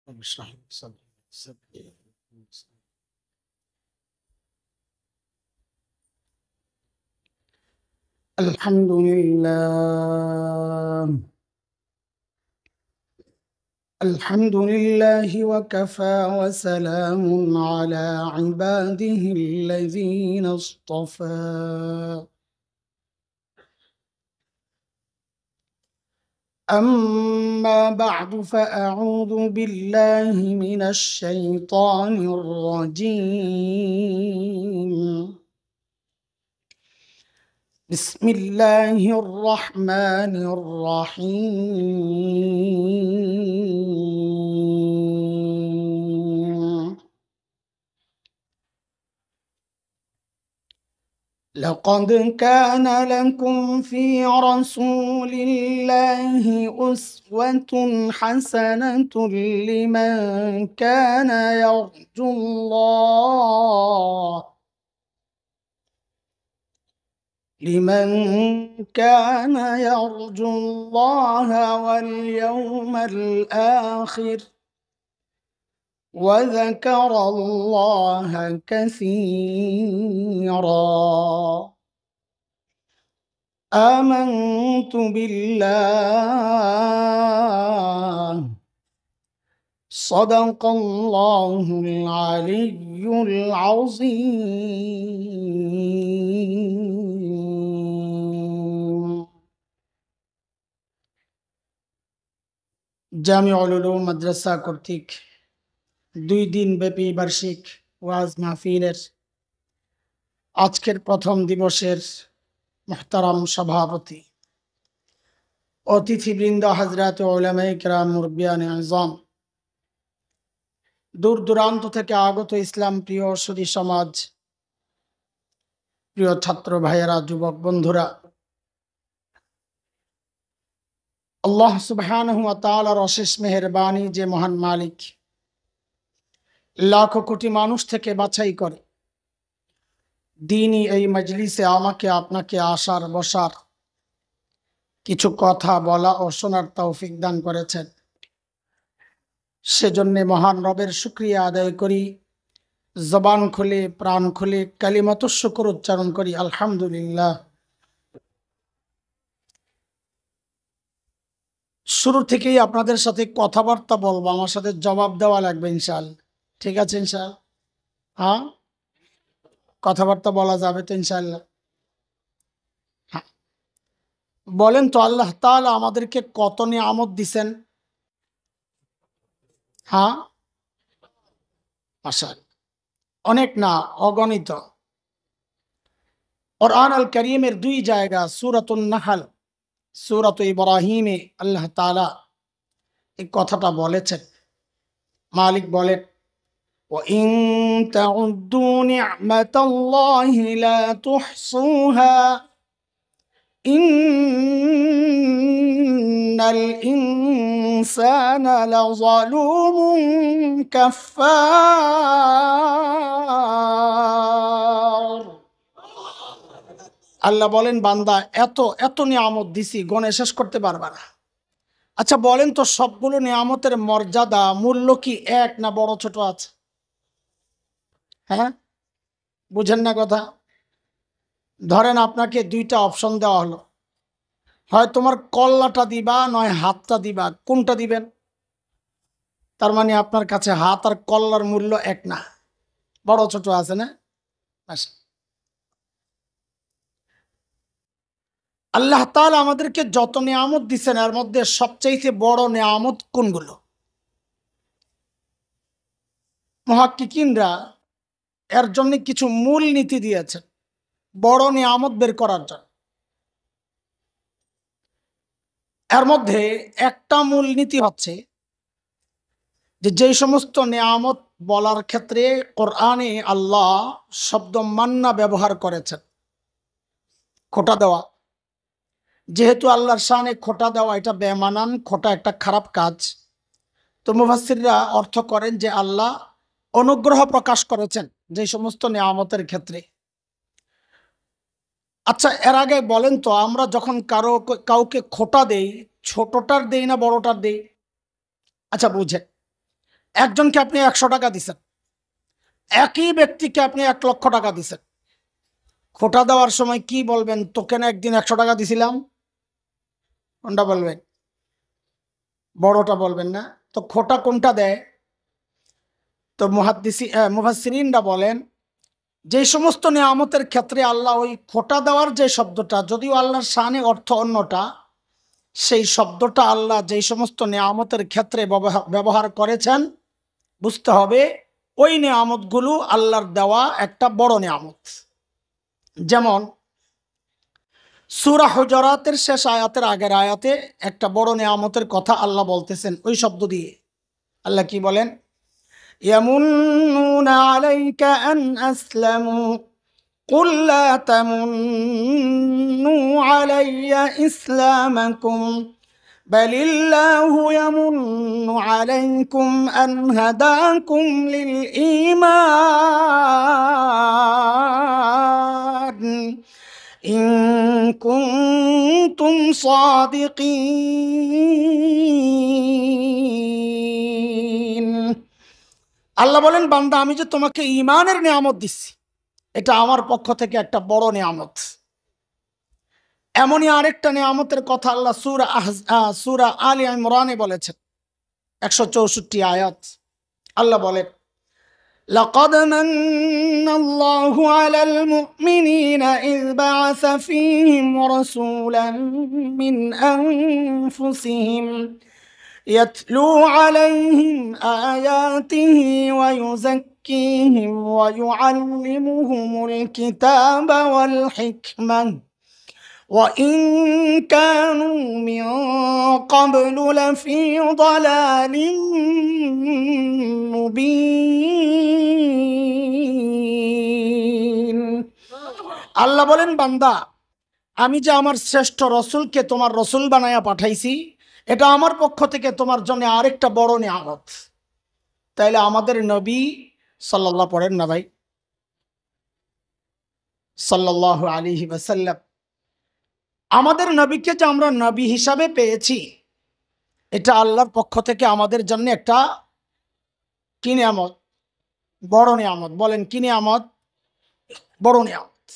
رب اشرح لي صدري ويسر لي أمري. الحمد لله. الحمد لله وكفى وسلام على عباده الذين اصطفى. أما بعد فأعوذ بالله من الشيطان الرجيم. بسم الله الرحمن الرحيم. لقد كان لكم في رسول الله أسوة حسنة لمن كان يرجو الله واليوم الآخر وذكر الله كثيرا. آمنت بالله صدق الله العلي العظيم. জামিউল উলুম মাদ্রাসা কর্তৃক 2 দিন ব্যাপী বার্ষিক ওয়াজ মাহফিলের আজকের প্রথম দিবসের মুহতারাম সভাপতি, অতিথিবৃন্দ, হযরত উলামায়ে কেরাম, মুরব্বিয়ানে আযম, দূর দূরান্ত থেকে আগত ইসলাম প্রিয় সুধী সমাজ, প্রিয় ছাত্র ভাইয়েরা, যুবক বন্ধুরা, আল্লাহ সুবহানাহু ওয়া তাআলার অশেষ মেহেরবানি যে মহান মালিক লাখো কোটি মানুষ থেকে বাছাই করে দ্বীনি এই মজলিসে আমাকে আপনাকে আসার বসার, কিছু কথা বলা ও শোনার তৌফিক দান করেছেন। সেজন্য মহান রবের শুকরিয়া আদায় করি, জবান খুলে প্রাণ খুলে কালিমাতুশ শুকর উচ্চারণ করি, আলহামদুলিল্লাহ। শুরু থেকেই আপনাদের সাথে কথাবার্তা বলবো, আমার সাথে জবাব দেওয়া লাগবে ইনশাআল্লাহ। ঠিক আছে ইনশাআল্লাহ? হ্যাঁ, কথাবার্তা বলা যাবে তো ইনশাআল্লাহ? হ্যাঁ। বলেন তো, আল্লাহ তাআলা আমাদেরকে কত নিয়ামত দিছেন? হ্যাঁ, মাশাআল্লাহ, অনেক না, অগণিত। কুরআন আল কারীমের 2 জায়গা, সূরাতুন নাহল, সূরাত ইব্রাহিমে আল্লাহ তাআলা এই কথাটা বলেছেন। মালিক বলেন, وَإِن تَعُدُّوا نِعْمَةَ اللَّهِ لَا تُحْصُوهَا إِنَّ الْإِنسَانَ لَظَلُومٌ كَفَّارٌ। আল্লাহ বলেন, বান্দা এত এত নিয়ামত দিছি, গণে শেষ করতে পারবা না। আচ্ছা বলেন তো, সবগুলো নিয়ামতের মর্যাদা, মূল্য কি এক না বড় ছোট আছে? হ্যাঁ, বুঝেন না কথা? ধরেন আপনাকে 2টা অপশন দেওয়া হলো, হয় তোমার কল্লাটা দিবা, নয় হাতটা দিবা, কোনটা দিবেন? তার মানে আপনার কাছে হাত আর কল্লার মূল্য এক না, বড় ছোট আছে না? আল্লাহ তাআলা আমাদেরকে যত নিয়ামত দিচ্ছেন, এর মধ্যে সবচাইতে বড় নিয়ামত কোনগুলো? মুহাক্কিকিনরা এর জন্য কিছু মূল নীতি দিয়েছেন বড় নিয়ামত বের করার জন্য। এর মধ্যে একটা মূল নীতি হচ্ছে যে যেই সমস্ত নিয়ামত বলার ক্ষেত্রে কোরআনে আল্লাহ শব্দ মান্না ব্যবহার করেছেন, খোটা দেওয়া, যেহেতু আল্লাহর শানে খোটা দেওয়া এটা বেমানান, খোটা একটা খারাপ কাজ, তো মুফাসসিররা অর্থ করেন যে আল্লাহ অনুগ্রহ প্রকাশ করেছেন যে সমস্ত নিয়ামতের ক্ষেত্রে। আচ্ছা, এর আগে বলেন তো, আমরা যখন কাউকে খোটা দেই, ছোটটার দেই না বড়টার দেই? আচ্ছা বুঝেন, একজনকে আপনি 100 টাকা দিচ্ছেন, একই ব্যক্তিকে আপনি 1 লক্ষ টাকা দিচ্ছেন। খোটা দেওয়ার সময় কি বলবেন? তোকে না একদিন 100 টাকা দিছিলাম? কোনটা বলবেন? বড়টা বলবেন না? তো খোটা কোনটা দেয়? তো মুফাসসিরিনরা বলেন যে সমস্ত নিয়ামতের ক্ষেত্রে আল্লাহ ওই খোটা দেওয়ার যে শব্দটা, যদিও আল্লাহর শানে অর্থ অন্যটা, সেই শব্দটা আল্লাহ যেই সমস্ত নিয়ামতের ক্ষেত্রে ব্যবহার করেছেন, বুঝতে হবে ওই নিয়ামতগুলো আল্লাহর দেওয়া একটা বড় নিয়ামত। যেমন সূরা হুজুরাতের শেষ আয়াতের আগের আয়াতে একটা বড় নিয়ামতের কথা আল্লাহ বলতেছেন ওই শব্দ দিয়ে। আল্লাহ কি বলেন? ইয়ামুন্নুনা আলাইকা আন আসলামু কুল লা তামুন্নু আলাইয়া ইসলামাকুম বালিল্লাহু ইয়ামুন্নু আলাইকুম আন হাদাকুম লিল ঈমান ইন কুনতুম সাদিকিন। আল্লাহ বলেন, বান্দা আমি যে তোমাকে ঈমানের নিয়ামত দিচ্ছি, এটা আমার পক্ষ থেকে একটা বড় নিয়ামত। এমনই আরেকটা নিয়ামতের কথা আল্লাহ সূরা আলে ইমরানে বলেছেন, 164 আয়াত। আল্লাহ বলেন, লাকাদ মান্নাল্লাহু আলাল মুমিনিনা ইয বা'আসা ফীহিম রাসূলান মিন আনফুসিহিম ইয়াতলু আলাইহিম আয়াতিহি ওয়া ইউযাক্কিহিম ওয়া ইউআল্লিমুহুমুল কিতাবা ওয়াল হিকমাহ وَإِن كَانُوا مِن قَبْلُ لَفِي ضَلَالٍ مُبِينٍ। আল্লাহ বলেন, বান্দা আমি যে আমার শ্রেষ্ঠ রসুলকে তোমার রসুল বানায়া পাঠাইছি, এটা আমার পক্ষ থেকে তোমার জন্য আরেকটা বড় নিয়ামত। তাইলে আমাদের নবী সাল্লাল্লাহু পড়েন না ভাই, সাল্লাল্লাহু আলাইহি ওয়াসাল্লাম, আমাদের নবীকে যে আমরা নবী হিসাবে পেয়েছি, এটা আল্লাহর পক্ষ থেকে আমাদের জন্য একটা কি নিয়ামত? বড় নিয়ামত। বলেন কি নিয়ামত? বড় নিয়ামত।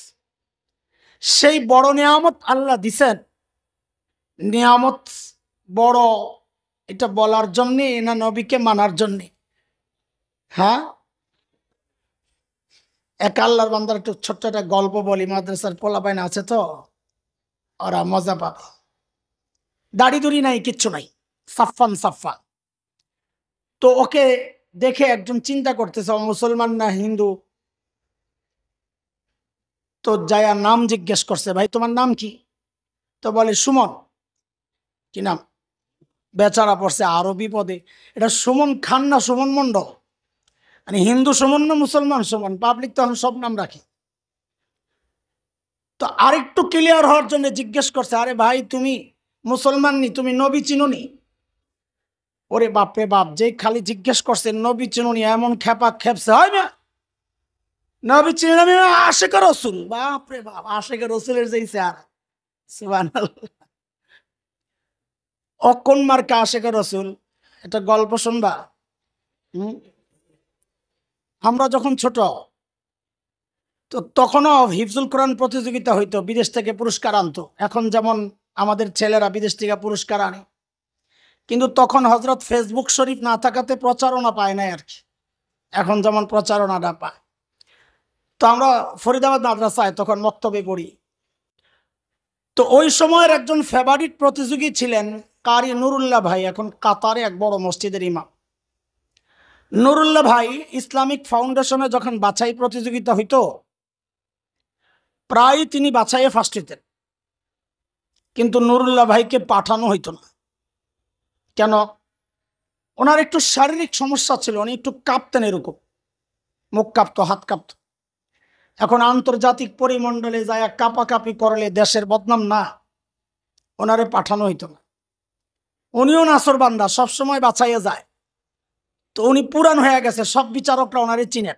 সেই বড় নিয়ামত আল্লাহ দিছেন। নিয়ামত বড় এটা বলার জন্যে না নবীকে মানার জন্যে? হ্যাঁ, এক আল্লাহর বান্দার একটু ছোট্ট একটা গল্প বলি, মাদ্রাসার পোলাপাইন আছে তো, ওরা মজা পাবে। দাড়ি দুড়ি নাই, কিচ্ছু নাই, সাফান সাফা। তো ওকে দেখে একজন চিন্তা করতেছে ও মুসলমান না হিন্দু। তো যায়া নাম জিজ্ঞেস করছে, ভাই তোমার নাম কি? তো বলে সুমন। কি নাম? বেচারা পড়ছে আরো বিপদে, এটা সুমন খান না সুমন মন্ডল, মানে হিন্দু সুমন না মুসলমান সুমন। পাবলিক তখন সব নাম রাখে। তো আরেকটু ক্লিয়ার হওয়ার জন্য জিজ্ঞেস করছে, আরে ভাই তুমি মুসলমান নি, তুমি নবী চিনুনি? ওরে বাপরে বাপ, যে খালি জিজ্ঞেস করছে নবী চিনুনি, এমন খেপা খেপছে, হয় না নবী চিনুন আমি আশেকের রসুল। বাপরে বাপ, আশেকের রসুলের যেই স্যার, সুবহানাল্লাহ। অকন মার্কা আশেকের রসুল, এটা গল্প শুনবা। আমরা যখন ছোট, তো তখনও হিফজুল কোরআন প্রতিযোগিতা হইতো, বিদেশ থেকে পুরস্কার আনতো। এখন যেমন আমাদের ছেলেরা বিদেশ থেকে পুরস্কার আনে, কিন্তু তখন হযরত ফেসবুক শরীফ না থাকাতে প্রচারণা পায় নাই আর কি। এখন যেমন প্রচারণাটা পায়। তো আমরা ফরিদাবাদ মাদ্রাসায় তখন মক্তবে পড়ি। তো ওই সময়ের একজন ফেভারিট প্রতিযোগী ছিলেন কারি নুরুল্লাহ ভাই, এখন কাতারে এক বড় মসজিদের ইমাম। নুরুল্লাহ ভাই ইসলামিক ফাউন্ডেশনে যখন বাছাই প্রতিযোগিতা হইতো, প্রায় তিনি বাছাইয়ে ফার্স্ট হইতেন, কিন্তু নুরুল্লাহ ভাইকে পাঠানো হইতো না। কেন? ওনার একটু শারীরিক সমস্যা ছিল, উনি একটু কাঁপতেন, এরকম মুখ কাঁপতো, হাত কাঁপতো। এখন আন্তর্জাতিক পরিমণ্ডলে যায় কাঁপাকাঁপি করলে দেশের বদনাম না, ওনারে পাঠানো হইতো না। উনিও নাসর বান্দা, সবসময় বাছাইয়ে যায়। তো উনি পুরান হয়ে গেছে, সব বিচারকরা ওনারে চিনেন।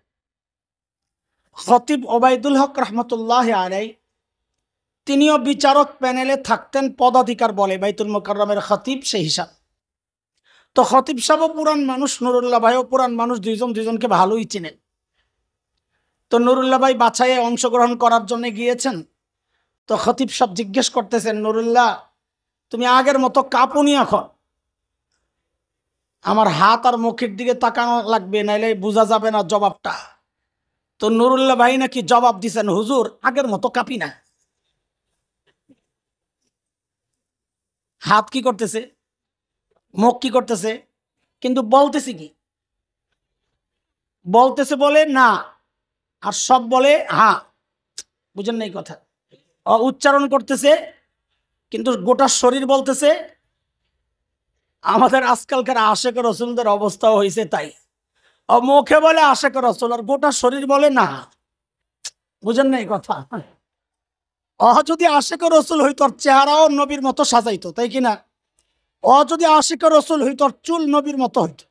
খতিব ওবায়দুল হক রহমতুল্লাহ আলাইহি, তিনিও বিচারক প্যানেলে থাকতেন পদাধিকার বলে, বাইতুল মুকাররমের খতিব সেই হিসাব। তো খতিব সাহেবও পুরান মানুষ, নুরুল্লাহ ভাইও পুরান মানুষ, দুইজন দুইজনকে ভালোই চিনেন। তো নুরুল্লাহ ভাই বাছাইয়ে অংশগ্রহণ করার জন্য গিয়েছেন। তো খতিব সাহেব জিজ্ঞেস করতেছেন, নুরুল্লাহ তুমি আগের মতো কাঁপুনি এখন, আমার হাত আর মুখের দিকে তাকানো লাগবে, নাইলে বোঝা যাবে না জবাবটা। তো নুরুল্লাহ ভাই নাকি জবাব দিছেন, হুজুর আগের মতো কাঁপি না। হাত কি করতেছে, মুখ কি করতেছে, কিন্তু বলতেছে কি, বলতেছে বলে না, আর সব বলে হ্যাঁ। বুঝেন না এই কথা? উচ্চারণ করতেছে কিন্তু গোটা শরীর বলতেছে। আমাদের আজকালকার আশেক রসুলদের অবস্থাও হয়েছে তাই, মুখে বলে আশেক রসুল আর গোটা শরীর বলে না। বুঝেন না এই কথা? যদি আশেক রসুল হইতো আর চেহারাও নবীর মতো সাজাইতো, তাই কিনা? যদি আশেক রসুল হইতো আর চুল নবীর মতো হইতো,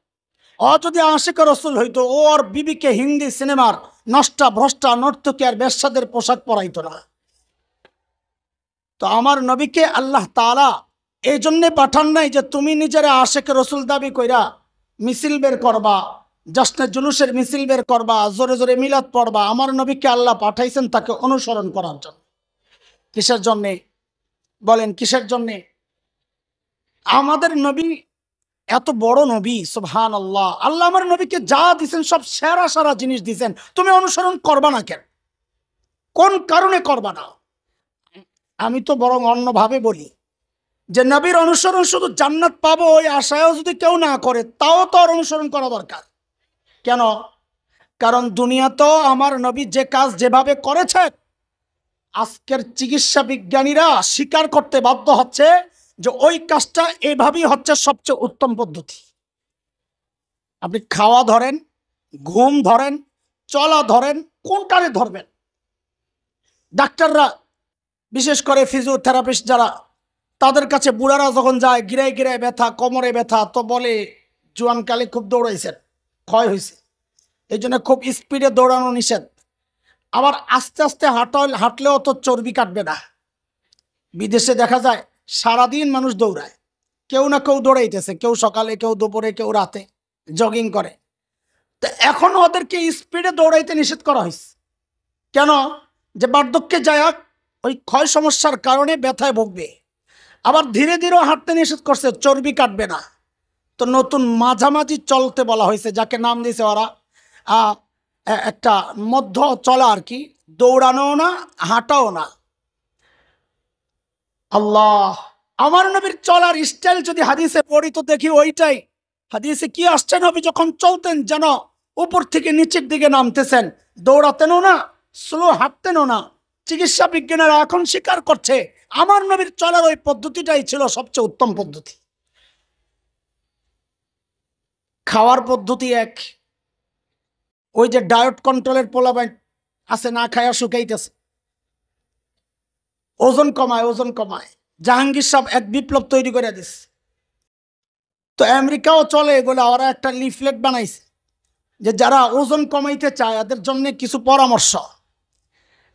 যদি আশেক রসুল হইতো ওর বিবিকে হিন্দি সিনেমার নষ্টা ভ্রষ্টা নর্তকী আর বেশ্যাদের পোশাক পরাইতো না। তো আমার নবীকে আল্লাহ তাআলা এই জন্যে পাঠান নাই যে তুমি নিজেরা আশেক রসুল দাবি কইরা মিছিল বের করবা, জশ্নে জুলুসের মিছিল বের করবা, জোরে জোরে মিলাদ পড়বা। আমার নবীকে আল্লাহ পাঠাইছেন তাকে অনুসরণ করার জন্য। কিসের জন্যে বলেন, কিসের জন্যে? আমাদের নবী এত বড় নবী, সুবহানাল্লাহ। আল্লাহ আমার নবীকে যা দিছেন সব সেরা সেরা জিনিস দিছেন, তুমি অনুসরণ করবা না কেন? কোন কারণে করবা না? আমি তো বরং অন্যভাবে বলি যে নবীর অনুসরণ শুধু জান্নাত পাবো ওই আশায়ও যদি কেউ না করে, তাও তো অনুসরণ করা দরকার। কেন? কারণ দুনিয়া তো আমার নবী যে কাজ যেভাবে করেছে, আজকের চিকিৎসা বিজ্ঞানীরা স্বীকার করতে বাধ্য হচ্ছে যে ওই কাজটা এভাবেই হচ্ছে সবচেয়ে উত্তম পদ্ধতি। আপনি খাওয়া ধরেন, ঘুম ধরেন, চলা ধরেন, কোনটারে ধরবেন? ডাক্তাররা, বিশেষ করে ফিজিওথেরাপিস্ট যারা, তাদের কাছে বুড়ারা যখন যায়, গিরায় গিরায় ব্যথা, কোমরে ব্যথা, তো বলে জোয়ানকালে খুব দৌড়াইছেন, ক্ষয় হয়েছে, এই জন্য খুব স্পিডে দৌড়ানো নিষেধ। আবার আস্তে আস্তে হাঁটলেও তো চর্বি কাটবে না। বিদেশে দেখা যায় সারাদিন মানুষ দৌড়ায়, কেউ না কেউ দৌড়াইতেছে, কেউ সকালে, কেউ দুপুরে, কেউ রাতে জগিং করে। তো এখন ওদেরকে স্পিডে দৌড়াইতে নিষেধ করা হয়েছে। কেন? যে বার্ধক্যে যায় ওই ক্ষয় সমস্যার কারণে ব্যথায় ভুগবে। আবার ধীরে ধীরে হাঁটতে নিষেধ করছে, চর্বি কাটবে না। তো নতুন মাঝামাঝি চলতে বলা হয়েছে, যাকে নাম দিয়েছে ওরা একটা মধ্য চলা আর কি, দৌড়ানোও না হাঁটাও না। আল্লাহ, আমার নবীর চলার স্টাইল যদি হাদিসে পড়ি তো দেখি ওইটাই। হাদিসে কি আসছে, নবী যখন চলতেন যেন উপর থেকে নিচের দিকে নামতেছেন, দৌড়াতেনও না, স্লো হাঁটতেনও না। চিকিৎসা বিজ্ঞানীরা এখন স্বীকার করছে আমার নবীর চলার ওই পদ্ধতিটাই ছিল সবচেয়ে উত্তম পদ্ধতি। খাওয়ার পদ্ধতি এক, ওই যে ডায়েট কন্ট্রোলের পোলাপাইন আছে, না খায়া শুকাইতেছে, ওজন কমায়, ওজন কমায়। জাহাঙ্গীর সাহেব এক বিপ্লব তৈরি করে দিস। তো আমেরিকাও চলে এগুলো, ওরা একটা লিফলেট বানাইছে যে যারা ওজন কমাইতে চায় এদের জন্য কিছু পরামর্শ।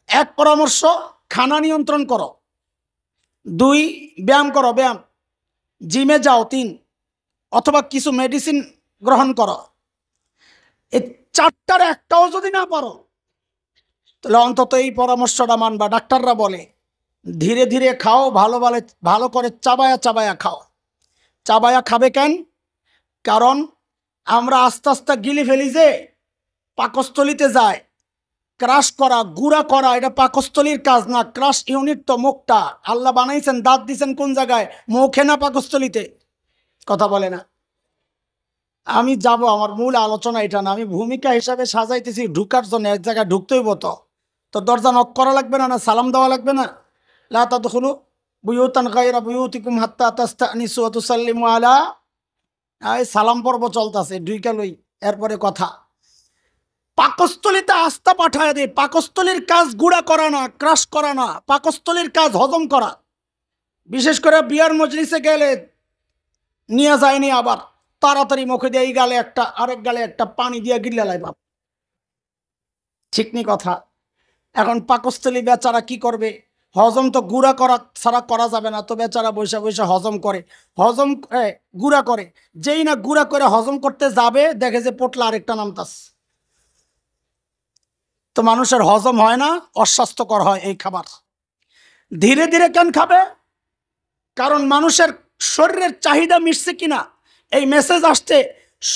এক পরামর্শ, খানা নিয়ন্ত্রণ করো। 2, ব্যায়াম করো, ব্যায়াম, জিমে যাও। 3, অথবা কিছু মেডিসিন গ্রহণ করো। এই 4টার একটাও যদি না পারো তাহলে অন্তত এই পরামর্শটা মানবা। ডাক্তাররা বলে ধীরে ধীরে খাও, ভালো করে চাবায়া চাবায়া খাও। চাবায়া খাবে কেন? কারণ আমরা আস্তে আস্তে গিলে ফেলি, যে পাকস্থলিতে যায়। ক্রাশ করা, গুঁড়া করা, এটা পাকস্থলীর কাজ না। ক্রাশ ইউনিট তো মুখটা। আল্লাহ বানাইছেন, দাঁত দিছেন কোন জায়গায়? মুখে না পাকস্থলীতে? কথা বলে না। আমি যাব, আমার মূল আলোচনা এটা না, আমি ভূমিকা হিসাবে সাজাইতেছি ঢুকার জন্য। এক জায়গায় ঢুকতে হইব, তো দরজা নক করা লাগবে না? না সালাম দেওয়া লাগবে না? লা তাদখুলু বুয়ুতান গায়রা বুয়ুতিকুম হাত্তা তাস্তানিসু ওয়া তুসাল্লিমু আলা। এই সালাম পর্ব চলতেছে, ঢুইকা লই, এরপরে কথা। পাকস্থলীতে আস্থা পাঠায় দে। পাকস্থলীর কাজ গুঁড়া করা না, ক্রাশ করা না, পাকস্থলীর কাজ হজম করা। বিশেষ করে বিয়ার মজলিসে গেলে নিয়ে যায়নি, আবার তাড়াতাড়ি মুখে দিয়ে এই গালে একটা, আরেক গালে একটা, পানি দিয়ে গিল্লা লাই বাপ। ঠিক নি কথা? এখন পাকস্থলী বেচারা কি করবে? হজম তো গুঁড়া করা ছাড়া করা যাবে না, তো বেচারা বৈশা বৈশা হজম করে, হজম গুঁড়া করে। যেই না গুঁড়া করে হজম করতে যাবে, দেখে যে পোটলা আরেকটা নামতাস। তো মানুষের হজম হয় না, অস্বাস্থ্যকর হয় এই খাবার। ধীরে ধীরে কেন খাবে? কারণ মানুষের শরীরের চাহিদা মিটছে কিনা এই মেসেজ আসতে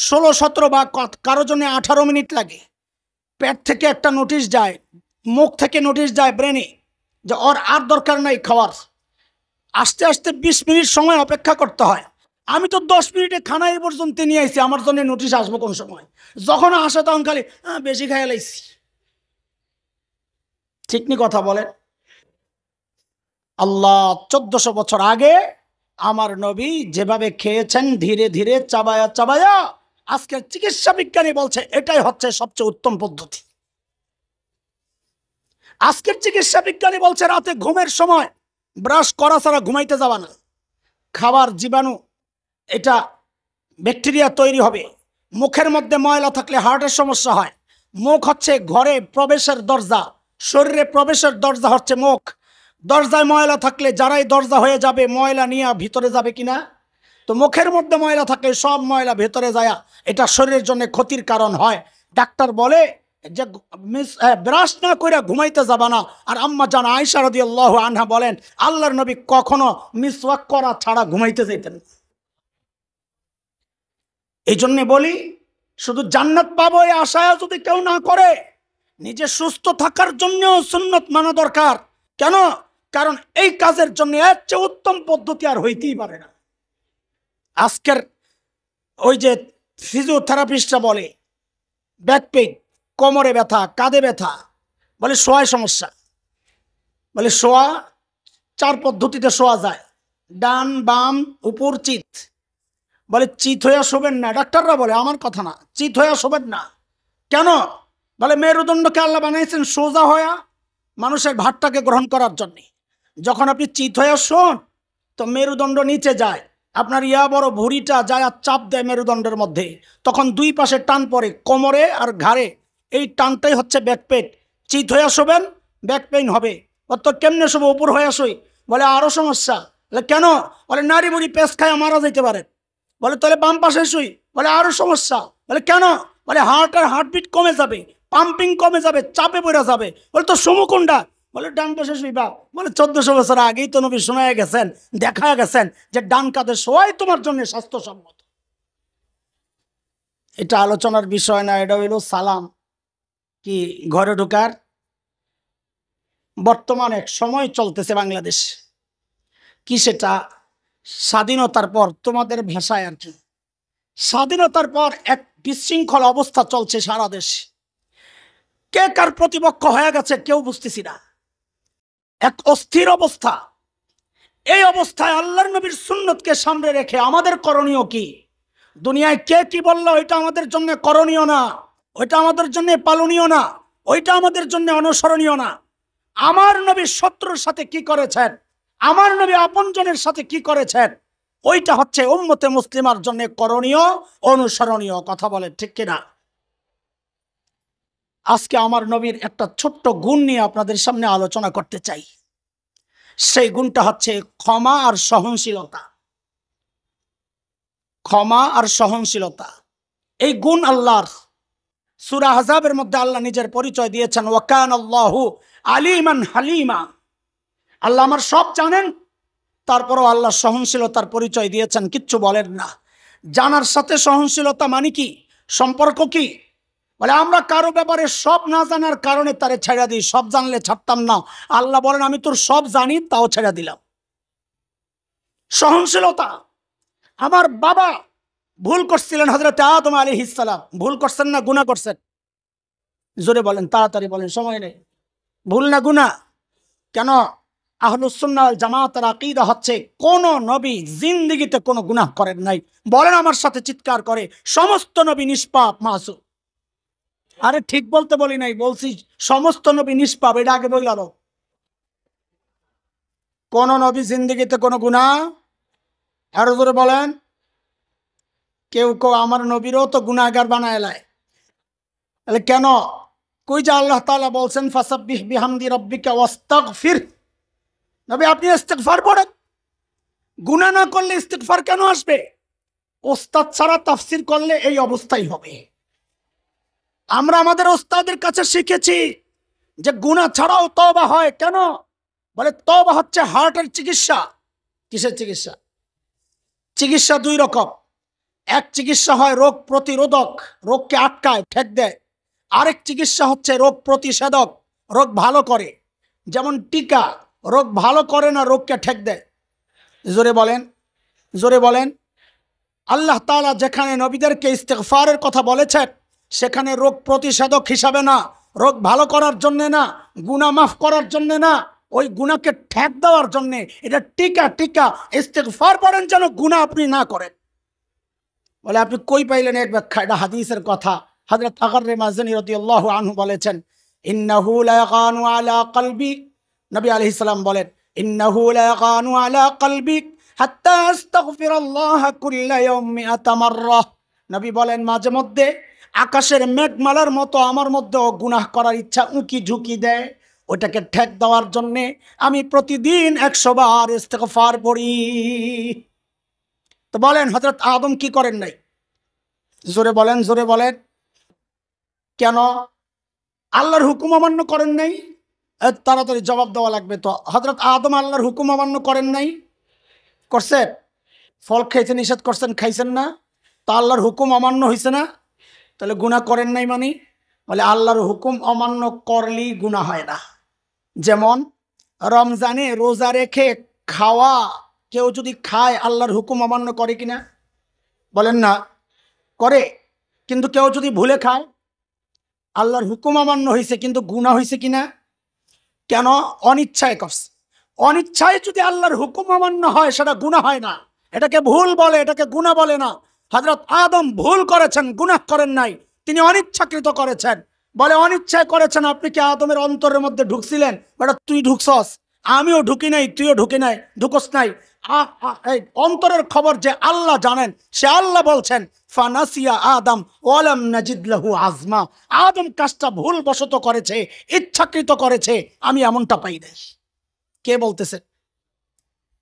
16-17 বা কারো জন্য 18 মিনিট লাগে। পেট থেকে একটা নোটিশ যায়, মুখ থেকে নোটিশ যায় ব্রেনে যে ওর আর দরকার নাই খাওয়ার। আস্তে আস্তে 20 মিনিট সময় অপেক্ষা করতে হয়। আমি তো 10 মিনিটে খানা এই পর্যন্ত নিয়ে আইছি, আমার জন্য নোটিশ আসবো কোন সময়? যখন আসে তখন খালি বেশি খাইয়া লাইছি। ঠিক নি কথা বলেন? আল্লাহ 1400 বছর আগে আমার নবী যেভাবে খেয়েছেন ধীরে ধীরে চাবায়া চাবায়া, আজকের চিকিৎসা বিজ্ঞানী বলছে এটাই হচ্ছে সবচেয়ে উত্তম পদ্ধতি। আজকের চিকিৎসা বিজ্ঞানী বলছে রাতে ঘুমের সময় ব্রাশ করা ছাড়া ঘুমাইতে যাবা না। খাবার জীবাণু, এটা ব্যাকটেরিয়া তৈরি হবে। মুখের মধ্যে ময়লা থাকলে হার্টের সমস্যা হয়। মুখ হচ্ছে ঘরে প্রবেশের দরজা, শরীরে প্রবেশের দরজা হচ্ছে মুখ। দরজায় ময়লা থাকলে যারাই দরজা হয়ে যাবে, ময়লা নিয়ে ভিতরে যাবে কিনা? তো মুখের মধ্যে ময়লা থাকলে সব ময়লা ভেতরে যায়, এটা শরীরের জন্য ক্ষতির কারণ হয়। ডাক্তার বলে যে ব্রাশ না করে ঘুমাইতে যাবা না। আর আম্মা জান আয়েশা রাদিয়াল্লাহু আনহা বলেন, আল্লাহর নবী কখনো মিসওয়াক করা ছাড়া ঘুমাইতে যেতেন। এই জন্যে বলি, শুধু জান্নাত পাবো এই আশায় যদি কেউ না করে, নিজে সুস্থ থাকার জন্য সুন্নত মানা দরকার। কেন? কারণ এই কাজের জন্য এর চেয়ে উত্তম পদ্ধতি আর হইতেই পারে না। আজকের ওই যে ফিজিওথেরাপিস্টরা বলে ব্যাক পেইন, কোমরে ব্যথা, কাঁধে ব্যথা, বলে শোয়ায় সমস্যা। বলে শোয়া 4 পদ্ধতিতে শোয়া যায়, ডান বাম উপর চিত। বলে চিত হইয়া শোবেন না, ডাক্তাররা বলে, আমার কথা না, চিত হইয়া শোবেন না। কেন? বলে মেরুদণ্ডকে আল্লাহ বানাইছেন সোজা হইয়া মানুষের ভারটাকে গ্রহণ করার জন্যে। যখন আপনি চিত হইয়া শোন, তো মেরুদণ্ড নিচে যায়, আপনার বড় ভুঁড়িটা যায় আর চাপ দেয় মেরুদণ্ডের মধ্যে, তখন 2 পাশে টান পড়ে, কোমরে আর ঘাড়ে। এই টানটাই হচ্ছে ব্যাক পেইন। চিত হইয়া শোবেন, ব্যাক পেইন হবে। তো কেমনে শোবো? উপর হইয়া শুই। বলে আরো সমস্যা। বলে কেন? বলে নারী বুড়ি পেস খায় মারা যেতে পারে। বলে তাহলে বাম পাশে শুই। বলে আরো সমস্যা। বলে কেন? বলে হার্টবিট কমে যাবে, পাম্পিং কমে যাবে, চাপে পড়ে যাবে। বলে তো সমু কোনটা? বলে ডান পাশে শুইবা। বলে 1400 বছর আগেই তো নবী শোনা গেছেন, দেখা গেছেন যে ডান কাঁধে শোয়াই তোমার জন্য স্বাস্থ্যসম্মত। এটা আলোচনার বিষয় না, এটা হইল সালাম কি ঘরে ঢোকার। বর্তমানে এক সময় চলতেছে বাংলাদেশ, কি সেটা? স্বাধীনতার পর, তোমাদের ভাষায় আর কি, স্বাধীনতার পর এক বিশৃঙ্খল অবস্থা চলছে সারা দেশ। কে কার প্রতিপক্ষ হয়ে গেছে কেউ বুঝতেছি না, এক অস্থির অবস্থা। এই অবস্থায় আল্লাহর নবীর সুন্নতকে সামনে রেখে আমাদের করণীয় কি? দুনিয়ায় কে কি বললো ওইটা আমাদের জন্য করণীয় না, ওইটা আমাদের জন্য পালনীয় না, ওইটা আমাদের জন্য অনুসরণীয় না। আমার নবী শত্রুর সাথে কি করেছেন, আমার নবী আপনজনের সাথে কি করেছেন, ওইটা হচ্ছে উম্মতে মুসলিমার জন্য করণীয়, অনুসরণীয়। কথা বলে ঠিক কিনা? আজকে আমার নবীর একটা ছোট্ট গুণ নিয়ে আপনাদের সামনে আলোচনা করতে চাই। সেই গুণটা হচ্ছে ক্ষমা আর সহনশীলতা। ক্ষমা আর সহনশীলতা, এই গুণ আল্লাহর। সূরা আহজাবের মধ্যে আল্লাহ নিজের পরিচয় দিয়েছেন, ওয়াকানাল্লাহু আলিমান হালিমা। আল্লাহ আমার সব জানেন, তারপরও আল্লাহ সহনশীলতার পরিচয় দিয়েছেন, কিচ্ছু বলেন না। জানার সাথে সহনশীলতা মানে কি, সম্পর্ক কি? বলে আমরা কারো ব্যাপারে সব না জানার কারণে তারে ছেড়ে দিই, সব জানলে ছাড়তাম না। আল্লাহ বলেন আমি তোর সব জানি, তাও ছেড়ে দিলাম। সহনশীলতা। আমার বাবা ভুল করছিলেন, হযরত আদম আলাইহিস সালাম। ভুল করছেন না গুনাহ করছেন? জোরে বলেন, তাড়াতাড়ি বলেন, সময় নেই। ভুল না গুনাহ? কেন? আহলুস সুন্নাহ ওয়াল জামাতের আকীদা হচ্ছে কোন নবী জিন্দেগিতে কোনো গুনাহ করেন নাই। বলেন আমার সাথে চিৎকার করে, সমস্ত নবী নিষ্পাপ মাসুম। আরে ঠিক বলতে বলি নাই, বলছি সমস্ত নবী নিষ্পাপ, এটা আগে বললাম। কোন নবী জিন্দেগিতে কোনো গুনাহ? আরো জোরে বলেন। কেউ কেউ আমার নবীরও তো গুনাহগার বানায় লাই। তাহলে কেন? কই যে আল্লাহ তাআলা বলছেন ফাসাব্বিহ বিহামদি রাব্বিকা ওয়াস্তাগফির, নবী আপনি ইস্তিগফার পড়েন। গুনাহ না করলে ইস্তিগফার কেন আসবে? ওস্তাদ ছাড়া তাফসির করলে এই অবস্থাই হবে। আমরা আমাদের ওস্তাদের কাছে শিখেছি যে গুনাহ ছাড়াও তওবা হয়। কেন? বলে তওবা হচ্ছে হার্টের চিকিৎসা। কিসের চিকিৎসা? চিকিৎসা দুই রকম। এক চিকিৎসা হয় রোগ প্রতিরোধক, রোগকে আটকায়, ঠেক দেয়। আরেক চিকিৎসা হচ্ছে রোগ প্রতিষেধক, রোগ ভালো করে। যেমন টিকা রোগ ভালো করে না, রোগকে ঠেক দেয়। জোরে বলেন, জোরে বলেন। আল্লাহ তাআলা যেখানে নবীদেরকে ইস্তিগফারের কথা বলেছেন, সেখানে রোগ প্রতিষেধক হিসাবে না, রোগ ভালো করার জন্য না, গুনাহ মাফ করার জন্য না, ওই গুনাহকে ঠেক দেওয়ার জন্য। এটা টিকা, টিকা। ইস্তিগফার পড়েন যেন গুনাহ আপনি না করেন। বলে আপনি কই পাইলেন এক ব্যাখ্যা? এটা হাদিসের কথা। হযরত আগর মাযনী রাদিয়াল্লাহু আনহু বলেছেন, ইন্নাহু লা ইয়াগানু আলা কলবি, নবী আলাইহিস সালাম বলেন, ইন্নাহু লা ইয়াগানু আলা কলবি হাত্তা আস্তাগফিরুল্লাহ কুল্লা ইয়াউম মিআতা মাররা। নবী বলেন মাঝে মধ্যে আকাশের মেঘমালার মতো আমার মধ্যেও গুনাহ করার ইচ্ছা উঁকি ঝুঁকি দেয়। ওটাকে ঠেক দেওয়ার জন্যে আমি প্রতিদিন 100 বার ইস্তিগফার পড়ি। তো বলেন হযরত আদম কি করেন নাই? জোরে বলেন, জোরে বলেন। কেন? আল্লাহর হুকুম অমান্য করেন নাই? তাড়াতাড়ি জবাব দেওয়া লাগবে। তো হযরত আদম আল্লাহর হুকুম অমান্য করেন নাই? করছেন? ফল খাইতে নিষেধ করছেন, খাইছেন না? তা আল্লাহর হুকুম অমান্য হয়েছে না? তাহলে গুনাহ করেন নাই মানে? বলে আল্লাহর হুকুম অমান্য করলেই গুনাহ হয় না। যেমন রমজানে রোজা রেখে খাওয়া, কেউ যদি খায় আল্লাহর হুকুম অমান্য করে কিনা? বলেন না, করে। কিন্তু কেউ যদি ভুলে খায়, আল্লাহর হুকুম অমান্য হয়েছে কিন্তু গুনাহ হয়েছে কিনা? কেন? অনিচ্ছায় করছে। অনিচ্ছায় যদি আল্লাহর হুকুম অমান্য হয় সেটা গুনাহ হয় না, এটাকে ভুল বলে, এটাকে গুনাহ বলে না। হযরত আদম ভুল করেছেন, গুনাহ করেন নাই, তিনি অনিচ্ছাকৃত করেছেন। বলে অনিচ্ছায় করেছেন। আপনি কি আদমের অন্তরের মধ্যে ঢুকছিলেন? বেটা তুই ঢুকছস, আমিও ঢুকি নাই, তুইও ঢুকি নাই, ঢুকস নাই। এই অন্তরের খবর যে আল্লাহ জানেন, সে আল্লাহ বলছেন ফানাসিয়া আদম ওয়ালাম নাজিদ লাহু আজমা। আদম কাজটা ভুল বশত করেছে, ইচ্ছাকৃত করেছে, আমি এমনটা পাই নাই। কে বলতেছে?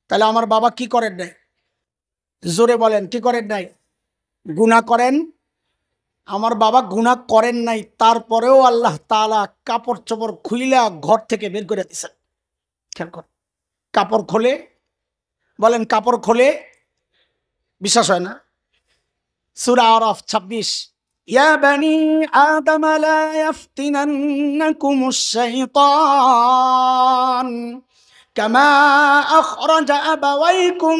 তাহলে আমার বাবা কি করেন নাই? জোরে বলেন, কি করেন নাই? গুনাহ করেন। আমার বাবা গুনাহ করেন নাই, তারপরেও আল্লাহ তাআলা কাপড় চোপড় খুইলা ঘর থেকে বের করে দিয়েছেন। খেয়াল কর, কাপড় খোলে, বলেন কাপড় খোলে, বিশ্বাস হয় না? সূরা আরাফ 26, ইয়া বানি আদম লা ইফতিনান্নাকুমুশ শাইতান কামা আখরাজা আবাওয়াইকুম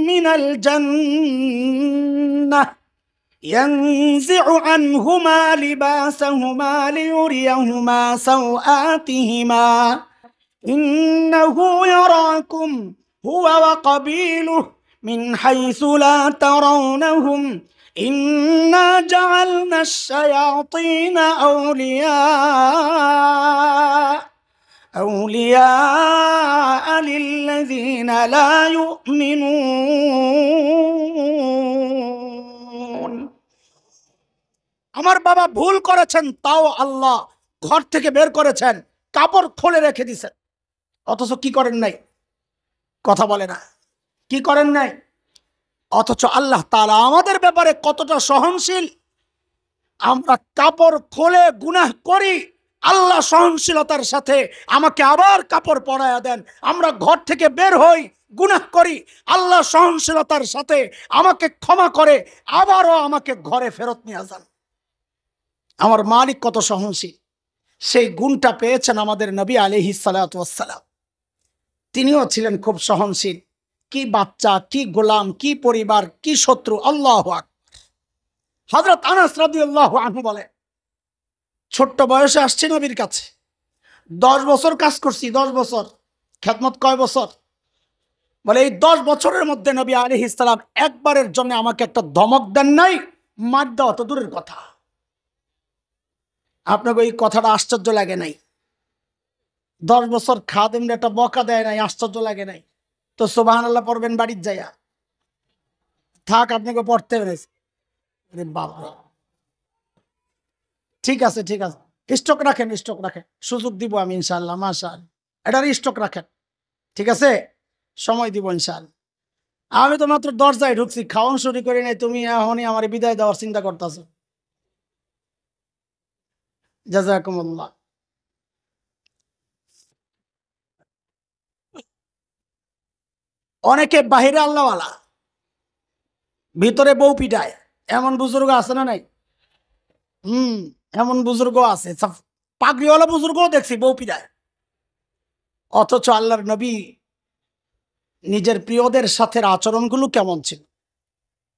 মিনাল জান্নাহ ইয়ানজিউ আনহুমা লিবাসাহুমা লিয়ুরিয়াহুমা সাওআতিহিমা ইন্নাহু ইয়ারাকুম হুয়া ওয়া কাবিলুহু মিন হাইসু লা তারাউনাহুম ইন্না জাআলনাশ শায়াতিনা আউলিয়া লিল্লাযীনা লা ইউমিনুন। আমার বাবা ভুল করেছেন, তাও আল্লাহ ঘর থেকে বের করেছেন, কাপড় খুলে রেখে দিয়েছেন। অথচ কি করেন নাই? কথা বলে না, কি করেন নাই? অথচ আল্লাহ তাআলা আমাদের ব্যাপারে কতটা সহনশীল। আমরা কাপড় খুলে গুনাহ করি, আল্লাহ সহনশীলতার সাথে আমাকে আবার কাপড় পরায়া দেন। আমরা ঘর থেকে বের হই, গুনাহ করি, আল্লাহ সহনশীলতার সাথে আমাকে ক্ষমা করে আবারও আমাকে ঘরে ফেরত নিয়ে যান। আমার মালিক কত সহনশীল, সেই গুণটা পেয়েছেন আমাদের নবী আলাইহিস সালাতু ওয়াস সালাম। তিনিও ছিলেন খুব সহনশীল। কি বাচ্চা, কি গোলাম, কি পরিবার, কি শত্রু, আল্লাহু আকবার। হযরত আনাস রাদিয়াল্লাহু আনহু বলে, ছোট্ট বয়সে আসছি নবীর কাছে, 10 বছর কাজ করছি। 10 বছর খেদমত। কয় বছর? বলে এই 10 বছরের মধ্যে নবী আলাইহিস সালাম একবারের জন্য আমাকে একটা ধমক দেন নাই, মার দেওয়া তো দূরের কথা। আপনাকে এই কথাটা আশ্চর্য লাগে নাই? 10 বছর খাদেমরা একটা বকা দেয় নাই, আশ্চর্য লাগে নাই? তো সুবহানাল্লাহ পড়বেন বাড়ির যাইয়া। থাক, আপনাকে পড়তে পেরেছে। বাবা, ঠিক আছে, ঠিক আছে, স্টক রাখেন, স্টক রাখেন, সুযোগ দিব আমি ইনশাআল্লাহ। মাশাআল্লাহ, এটার স্টক রাখেন। ঠিক আছে, সময় দিব ইনশাআল্লাহ। আমি তো মাত্র দরজায় ঢুকছি, খাওয়ান শুরু করি নাই, তুমি এখনই আমার বিদায় দেওয়ার চিন্তা করতেছো। জাযাকুমুল্লাহ। অনেকে বাহিরে আল্লাহওয়ালা, ভিতরে বউ পিটায়, এমন বুজুর্গ আছে না নাই? হুম, এমন বুজুর্গ আছে, পাগড়িওয়ালা বুজুর্গও দেখছি বউ পিটায়। অথচ আল্লাহর নবী নিজের প্রিয়দের সাথে আচরণগুলো কেমন ছিল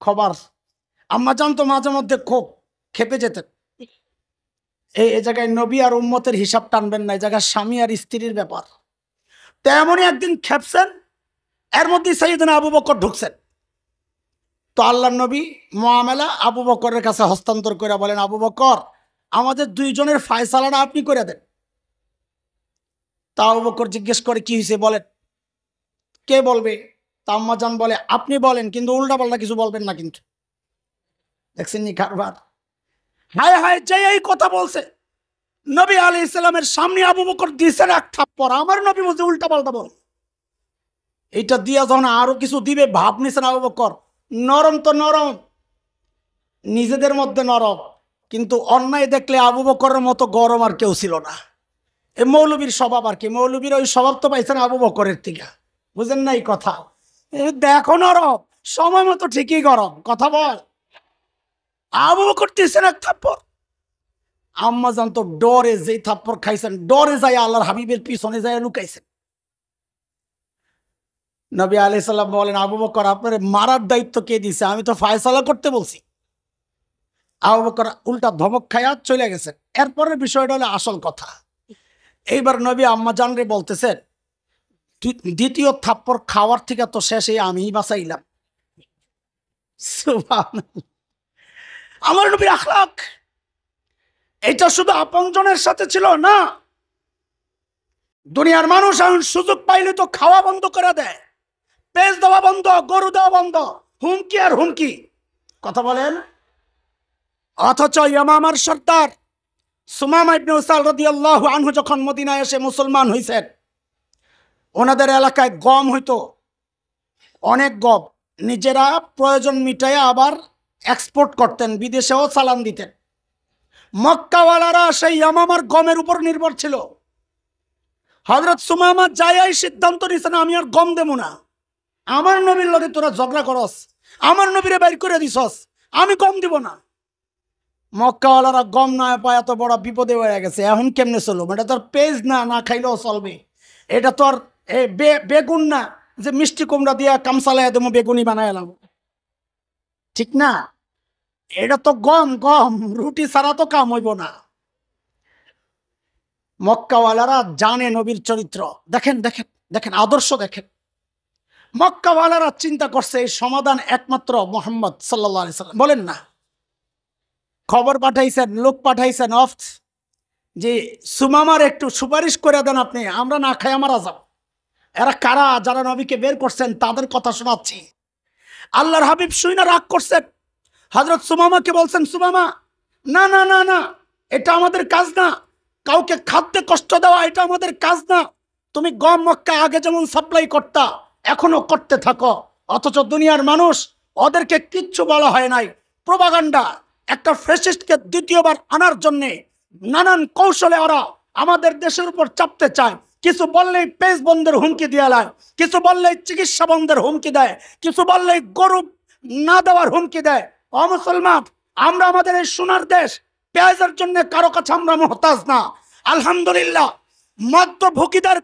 খবর। আম্মা জান তো মাঝে মধ্যে খুব খেপে যেতেন। এই জায়গায় নবী আর উম্মতের হিসাব টানবেন না, এই জায়গায় স্বামী আর স্ত্রীর ব্যাপার। তেমনই একদিন খেপছেন, এর মধ্যে সাইয়েদনা আবু বকর ঢুকছেন। তো আল্লাহর নবী মুআমালা আবু বকরের কাছে হস্তান্তর করে বলেন, আবু বকর, আমাদের দুইজনের ফায়সালাটা আপনি করে দেন। তা আবু বকর জিজ্ঞেস করে, কি হয়েছে বলেন। কে বলবে? তা আম্মা জান বলে, আপনি বলেন, কিন্তু উল্টা পাল্টা কিছু বলবেন না কিন্তু। দেখছেন নি কারবার। হায় হায়, যে এই কথা বলছে নবী আলাইহিস সালামের সামনে আবু বকর দিয়েছেন এক থাপ্পড়, আমার নবী বলছে উল্টা পাল্টা বল। এইটা দিয়া যখন আরো কিছু দিবে ভাব নিছেন আবু বকর। নরম তো নরম, নিজেদের মধ্যে নরম, কিন্তু অন্যায় দেখলে আবু বকরের মতো গরম আর কেউ ছিল না। এ মৌলবীর স্বভাব আর কি, মৌলবীর ওই স্বভাব তো পাইছেন আবু বকরের থেকে। বুঝেন না এই কথা? দেখো নরম, সময় মতো ঠিকই গরম, কথা বল। আবু বকর দিয়েছেন এক থাপ্পড়। আম্মা জান তো ডরে, যেই থাপ্পড় খাইছেন ডরে যায় আল্লাহর হাবিবের পিছনে যায় লুকাইছেন। নবী আলাইহিস সালাম বলেন, আবু বকর, আপনার মারার দায়িত্ব কে দিছে? আমি তো ফায়সালা করতে বলছি। আবু বকর উল্টা ধমক খায়া চলে গেছেন। এরপরের বিষয়টা হলো আসল কথা। এইবার নবী আম্মা জানরে বলতেছেন, দ্বিতীয় থাপ্পড় খাওয়ার থেকে তো শেষে আমিই বাঁচাইলাম। সুবহানাল্লাহ। আমার নবীর আখলাক এটা শুধু আপনজনের সাথে ছিল না, দুনিয়ার মানুষ এখন সুযোগ পাইলে তো খাওয়া বন্ধ করে দেয়, পেঁচ দেওয়া বন্ধ, গরু দেওয়া বন্ধ, হুমকি আর হুমকি, কথা বলেন। অথচ ইয়ামামার সর্দার সুমামা ইবনে উসাল রাদিয়াল্লাহু আনহু যখন মদিনায় এসে মুসলমান হইছেন, ওনাদের এলাকায় গম হইতো, অনেক গম, নিজেরা প্রয়োজন মিটাইয়া আবার এক্সপোর্ট করতেন, বিদেশেও চালান দিতেন। মক্কাওয়ালারা সেই ইয়ামামার গমের উপর নির্ভর ছিল। হযরত সুমামা যাই সিদ্ধান্ত নিছেন, আমি আর গম দেব না। আমার নবীর লগে তোরা ঝগড়া করস, আমার নবীরে বাইর করে দিছস, আমি গম দিব না। মক্কাওয়ালারা গম না পায় এত বড় বিপদে হয়ে গেছে, এখন কেমনে চলব? এটা তোর পেজ না, না খাইলেও চলবে। এটা তোর বেগুন না যে মিষ্টি কুমড়া দিয়া কামসালায় দেবো, বেগুনি বানায় এলাম, ঠিক না? এটা তো গম, গম রুটি ছাড়া তো কাম হইব না। মক্কাওয়ালারা জানে নবীর চরিত্র, দেখেন দেখেন দেখেন, আদর্শ দেখেন। মক্কাওয়ালারা চিন্তা করছে এই সমাধান একমাত্র মুহাম্মদ সাল্লাল্লাহু আলাইহি সাল্লাম। বলেন না, খবর পাঠাইছেন, লোক পাঠাইছেন অফ, যে সুমামার একটু সুপারিশ করে দেন আপনি, আমরা না খাই মারা যাব। এরা কারা? যারা নবীকে বের করছেন তাদের কথা শোনাচ্ছি। আল্লাহর হাবিব শুইনা রাগ করছেন, হযরত সুমামাকে বলছেন, সুমামা, না না না না, এটা আমাদের কাজ না, কাউকে খাদ্যে কষ্ট দেওয়া এটা আমাদের কাজ না। তুমি গম মক্কা আগে যেমন সাপ্লাই করতা এখনো করতে থাকো। অথচ দুনিয়ার মানুষ, ওদেরকে কিচ্ছু বলা হয় নাই, প্রোপাগান্ডা, একটা ফ্যাসিস্টকে দ্বিতীয়বার আনার জন্যে নানান কৌশলে ওরা আমাদের দেশের উপর চাপতে চায়। কিছু বললেই পেজ বন্ধের হুমকি দিয়ে দেয়, কিছু বললেই চিকিৎসা বন্ধের হুমকি দেয়, কিছু বললেই গরু না দেওয়ার হুমকি দেয়। ও মুসলমান, আমরা আমাদের এই সোনার দেশ, পেঁয়াজের জন্য কারো কাছে আমরা মুহতাজ না। আলহামদুলিল্লাহ, মধ্যভোগীদের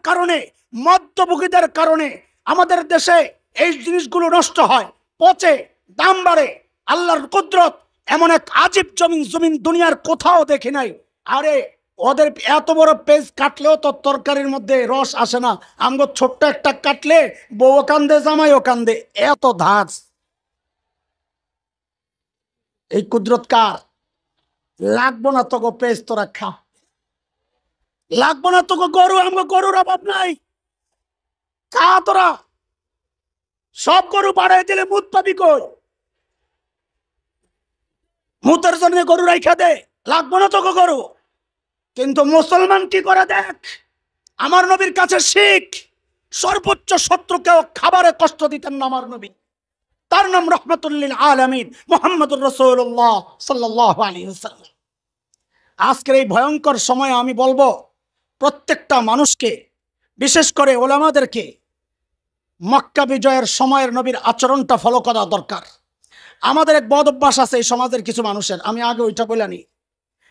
কারণে আমাদের দেশে এই জিনিসগুলো নষ্ট হয়, পচে, দাম বাড়ে। আল্লাহর কুদরত, এমন এক আজীব জমিন দুনিয়ার কোথাও দেখি নাই। আরে ওদের এত বড় পেজ কাটলেও তো তরকারির মধ্যে রস আসে না, আমগো ছোট্ট একটা কাটলে বউ কান্দে, জামাইও কান্দে, এত ধাঁচ। এই কুদরত কার? লাগবো না তোকে পেজ, তোরা খা। লাগবো না তোকে গরু, আমগো গরুর অভাব নাই, খা তোরা। সব গরু বাড়াই দিলে মুত পাবি কই? মুতের জন্য গরু রাইখা দে, লাগবো না তোকে গরু। কিন্তু মুসলমান কি করে দেখ, আমার নবীর কাছে শিখ, সর্বোচ্চ শত্রুকেও খাবারে কষ্ট দিতেন না আমার নবী। তার নাম রহমাতুল লিল আলামিন মুহাম্মদুর রাসূলুল্লাহ সাল্লাল্লাহু আলাইহি ওয়াসাল্লাম। আজকের এই ভয়ঙ্কর সময়ে আমি বলবো প্রত্যেকটা মানুষকে, বিশেষ করে ওলামাদেরকে, মক্কা বিজয়ের সময়ের নবীর আচরণটা ফলো করা দরকার। আমাদের এক বদ অভ্যাস আছে এই সমাজের কিছু মানুষের, আমি আগে ওইটা বলিনি।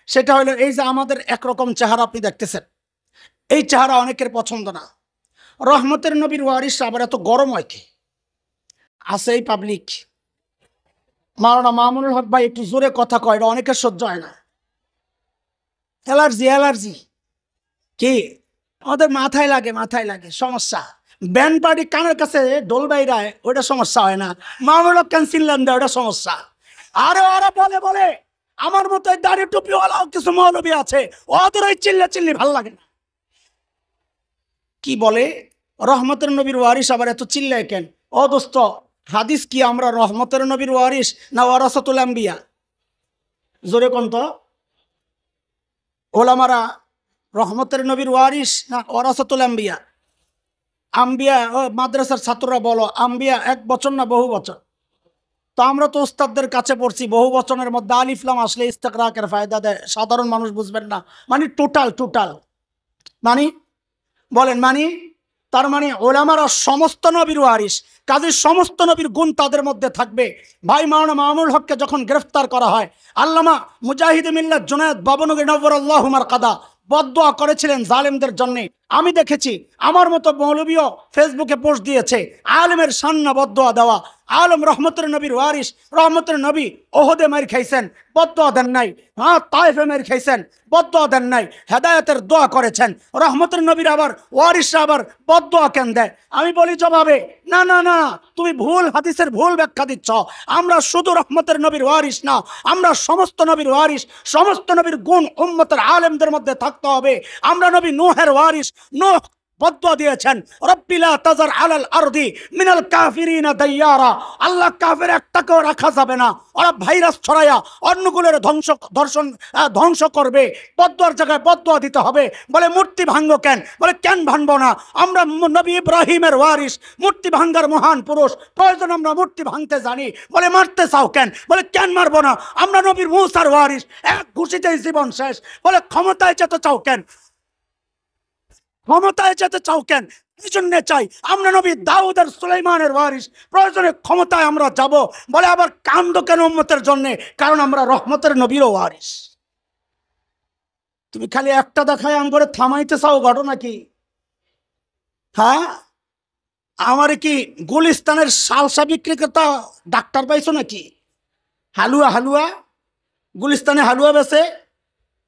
সেটা হলো এই যে আমাদের একরকম চেহারা আপনি দেখতেছেন, এই চেহারা অনেকের পছন্দ না। রহমতের নবীর ওয়ারিস আবার এত গরম হয় কি? আছে এই পাবলিক। মাওলানা মামুনুল হক ভাই একটু জোরে কথা কয়, এটা অনেকের সহ্য হয় না। অ্যালার্জি অ্যালার্জি কি আমাদের মাথায় লাগে, মাথায় লাগে, সমস্যা। ব্যান্ড পার্টি কানের কাছে ডোল বাইরায়, ওইটা সমস্যা হয় না। মামুনুল হক ক্যান্সিলাম দেয়, ওটা সমস্যা। আরে ওরা বলে বলে আমার মতো দাড়ি টুপিওয়ালাও কিছু মৌলবী আছে, ওদের ওই চিল্লা চিল্লি ভাল লাগে না। কি বলে রহমতের নবীর ওয়ারিস, আবার এত চিল্লায় কেন? ও দোস্ত, হাদিস কি আমরা রহমতের নবীর ওয়ারিস না ওয়ারাসাতুল আম্বিয়া? জোরে কোন তো ওলামারা, রহমতের নবীর ওয়ারিস না ওয়ারাসাতুল আম্বিয়া? আম্বিয়া, ও মাদ্রাসার ছাত্ররা বলো, আম্বিয়া এক বচন না বহু বচন? তো আমরা তো উস্তাদদের কাছে পড়ছি, বহু বচনের মধ্যে আলিফ লাম আসলে ইস্তেকরাকের ফায়দা দেয়, সাধারণ মানুষ বুঝবেন না। মানে টোটাল মানে বলেন, মানে তার মানে ওলামারা সমস্ত নবীর ওয়ারিস, কাজের সমস্ত নবীর গুণ তাদের মধ্যে থাকবে। ভাই মাওলানা মামুনুল হককে যখন গ্রেফতার করা হয়, আল্লামা মুজাহিদ মিল্লাত জুনায়েদ বাবনগরী নওয়ারাল্লাহু মারকাদা বদদোয়া করেছিলেন জালেমদের জন্য। আমি দেখেছি আমার মতো মৌলবীও ফেসবুকে পোস্ট দিয়েছে, আলেমের সান্না বদদোয়া দেওয়া। আলম রহমতের নবীর ওয়ারিস, রহমতের নবী ওহদে মার খাইছেন, বদদোয়া দেন নাই। হ্যাঁ, তায়েফে মার খাইছেন, বদদোয়া দেন নাই, হেদায়েতের দোয়া করেছেন। রহমতের নবীর আবার ওয়ারিসরা আবার বদদোয়া কেন দেয়? আমি বলি জবাবে, না না না, তুমি ভুল হাদিসের ভুল ব্যাখ্যা দিচ্ছ। আমরা শুধু রহমতের নবীর ওয়ারিস না, আমরা সমস্ত নবীর ওয়ারিস। সমস্ত নবীর গুণ উম্মতের আলেমদের মধ্যে থাকতে হবে। আমরা নবী নূহের ওয়ারিস। নূহ বদদুয়া দিয়েছেন, রব্বি লা তাজার আলাল আরদি মিনাল কাফিরিনা দাইয়ারা। আল্লাহ কাফের একটাকেও রাখা যাবে না, ওরা ভাইরাস ছড়ায়া অন্যগুলোর ধ্বংস করবে। বদদুয়ার জায়গায় বদদুয়া দিতে হবে। বলে মূর্তি ভাঙ্গো কেন? বলে কেন ভাঙবো না? আমরা নবী ইব্রাহিমের ওয়ারিস, মূর্তি ভাঙ্গার মহান পুরুষ, প্রয়োজন আমরা মূর্তি ভাঙতে জানি। বলে মারতে চাও কেন? বলে কেন মারবো না? আমরা নবীর মূসার ওয়ারিস, এক ঘুষিতেই জীবন শেষ। বলে ক্ষমতায় যেতে চাও কেন? ক্ষমতায় যেতে চাও কেন? এই জন্য চাই আমরা নবী দাউদ আর সুলাইমানের ওয়ারিস, প্রয়োজনে ক্ষমতায় আমরা যাব। বলে আবার কান্দ কেন উম্মতের জন্য? কারণ আমরা রহমতের নবীরও ওয়ারিস। তুমি খালি একটা দেখায় করে থামাইতে চাও, ঘটনা কি? হ্যাঁ, আমার কি গুলিস্তানের সালসা বিক্রিকর্তা ডাক্তার পাইছো নাকি? হালুয়া গুলিস্তানে হালুয়া বেছে,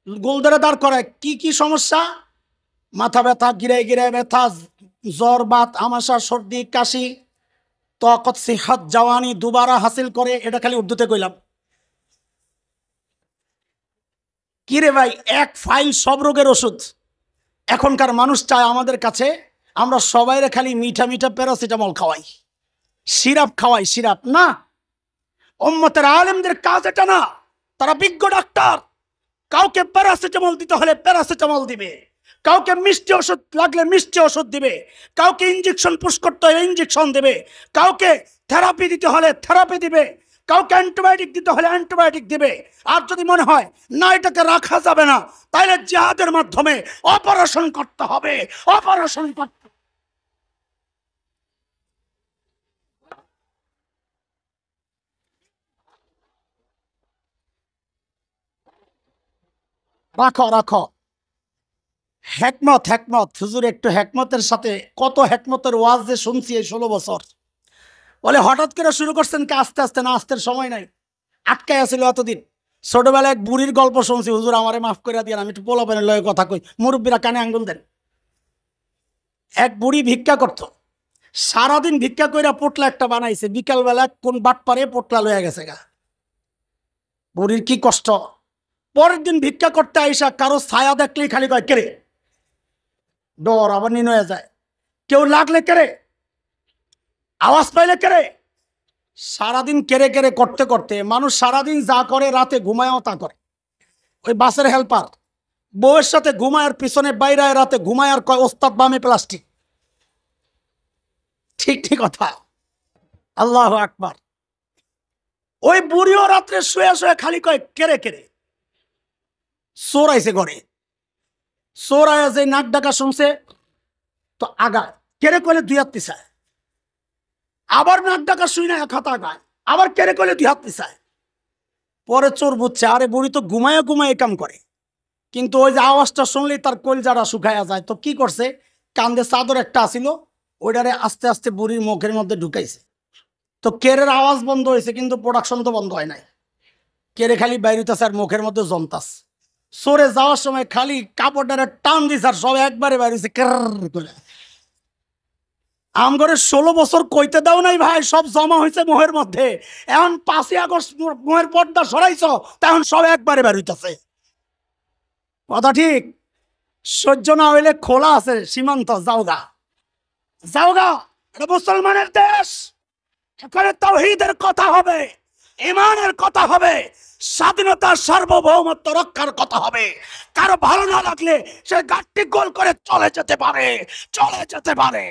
গোলদারে দাঁড় করায়। কি সমস্যা? মাথা ব্যথা, গিরায় ব্যথা, জ্বর, বাত, আমাশা, সর্দি, কাশি, তকত সিহাত জওয়ানি দুবারা হাসিল করে। এটা খালি উর্দুতে কইলাম। কিরে ভাই, এক ফাইল সব রোগের ওষুধ। এখনকার মানুষ চায় আমাদের কাছে আমরা সবাইরে খালি মিঠা প্যারাসিটামল খাওয়াই, সিরাপ খাওয়াই। সিরাপ না, উম্মতের আলেমদের কাজ এটা না। তারা বিজ্ঞ ডাক্তার। কাউকে প্যারাসিটামল দিতে হলে প্যারাসিটামল দিবে, কাউকে মিষ্টি ওষুধ লাগলে মিষ্টি ওষুধ দিবে, কাউকে ইঞ্জেকশন পুশ করতে হলে ইঞ্জেকশন দেবে, কাউকে থেরাপি দিতে হলে থেরাপি দিবে, কাউকে অ্যান্টিবায়োটিক দিতে হলে অ্যান্টিবায়োটিক দিবে। আর যদি মনে হয় না এটাকে রাখা যাবে না, তাহলে জিহাদের মাধ্যমে অপারেশন করতে হবে। অপারেশন করতে রাখো। হেকমত হুজুর, একটু হেকমতের সাথে, কত হেকমতের ওয়াজ যে শুনছি এই 16 বছর। বলে হঠাৎ করে শুরু করছেন কি? আস্তে আস্তে না, আসতে সময় নাই, আটকায় আসছিল এতদিন। ছোটবেলায় এক বুড়ির গল্প শুনছি, হুজুর আমারে মাফ করে দিয়ে, আমি একটু পোলাপেনের লয়ে কথা কই, মুরব্বীরা কানে আঙ্গুল দেন। এক বুড়ি ভিক্ষা করত, সারাদিন ভিক্ষা কইরা পোটলা একটা বানাইছে, বিকালবেলা কোন বাট পারে পোটলা লয়ে গেছে গা। বুড়ির কি কষ্ট। পরের দিন ভিক্ষা করতে আইসা কারো ছায়া দেখলেই খালি কয় কেরে, ডর আবার নিন হয়ে যায়। কেউ লাগলে কেরে, আওয়াজ পাইলে কেরে। সারাদিন কেড়ে করতে করতে মানুষ সারাদিন যা করে রাতে ঘুমায়ও তা করে। ওই বাসের হেল্পার বউয়ের সাথে ঘুমায়ের পিছনে বাইরে, রাতে ঘুমায় আর কয় ওস্তাদ বামে প্লাস্টিক। ঠিক ঠিক কথা। আল্লাহু আকবার। ওই বুড়িও রাত্রে শুয়ে শুয়ে খালি কয় কেড়ে কেড়ে। চোর আইছে ঘরে, চোর আয়া যে নাক ডাকা শুনছে তো আগা কেড়ে কইলে 2 হাত পিছায়, আবার নাক ডাকা শুই না 1 হাত আগায়, আবার কেড়ে কইলে 2 হাত পিছায়। পরে চোর বুঝছে আরে বুড়ি তো ঘুমায় ঘুমায় কাম করে, কিন্তু ওই যে আওয়াজটা শুনলেই তার কলজাটা শুকায়া যায়। তো কি করছে, কান্দে চাদর একটা আসিল, ওইটারে আস্তে আস্তে বুড়ির মুখের মধ্যে ঢুকাইছে। তো কেরের আওয়াজ বন্ধ হয়েছে, কিন্তু প্রোডাকশন তো বন্ধ হয় নাই। কেড়ে খালি বাইরেতেছে আর মুখের মধ্যে জমতাস। সরে যাওয়ার সময় খালি কাপড়টারে টান দিছে আর সব একবারে বাইরেছে করে। আমগরে 16 বছর কইতে দাও নাই ভাই, সব জমা হয়েছে মোহের মধ্যে। এখন 5ই আগস্ট মোহের পর্দা সরাইছ, তখন সব একবারে বাইরেছে। কথা ঠিক। সহ্য না হইলে খোলা আছে সীমান্ত, যাওগা যাওগা। এটা মুসলমানের দেশ, এখানে তাওহীদের কথা হবে, ইমানের কথা হবে, স্বাধীনতার সার্বভৌমত্ব রক্ষার কথা হবে। কারো ভালো না লাগলে সে গাড়ি গোল করে চলে যেতে পারে, চলে যেতে পারে।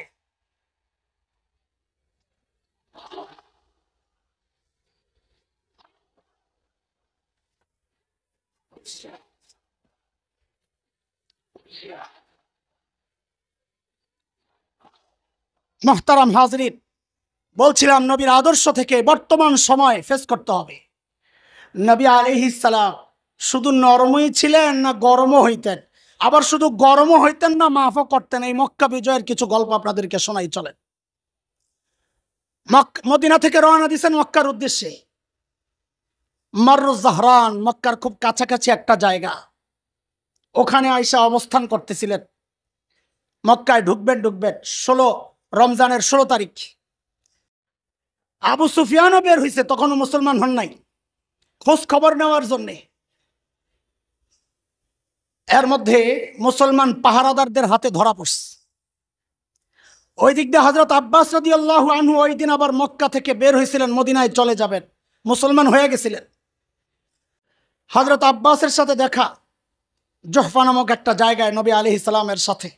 মুহতারাম হাজরিন, বলছিলাম নবীর আদর্শ থেকে বর্তমান সময় ফেস করতে হবে। নবী আলাইহিস সালাম শুধু নরমই ছিলেন না গরমও হইতেন, আবার শুধু গরমও হইতেন না মাফও করতেন। এই মক্কা বিজয়ের কিছু গল্প আপনাদেরকে শোনাই চলেন। মদিনা থেকে রওনা দিয়েছেন মক্কার উদ্দেশ্যে। মাররুজ জাহরান, মক্কার খুব কাছাকাছি একটা জায়গা, ওখানে আয়েশা অবস্থান করতেছিলেন। মক্কায় ঢুকবেন রমজানের 16 তারিখ। আবু সুফিয়ানও বের হয়েছে, তখনও মুসলমান হন নাই, খোঁজ খবর নেওয়ার জন্যে। এর মধ্যে মুসলমান পাহারাদারদের হাতে ধরা পড়ছে। ওই দিক দিয়ে হযরত আব্বাস রাদিয়াল্লাহু আনহু ওই দিন আবার মক্কা থেকে বের হয়েছিলেন, মদিনায় চলে যাবেন, মুসলমান হয়ে গেছিলেন। হযরত আব্বাসের সাথে দেখা জহফা নামক একটা জায়গায় নবী আলাইহিস সালামের সাথে।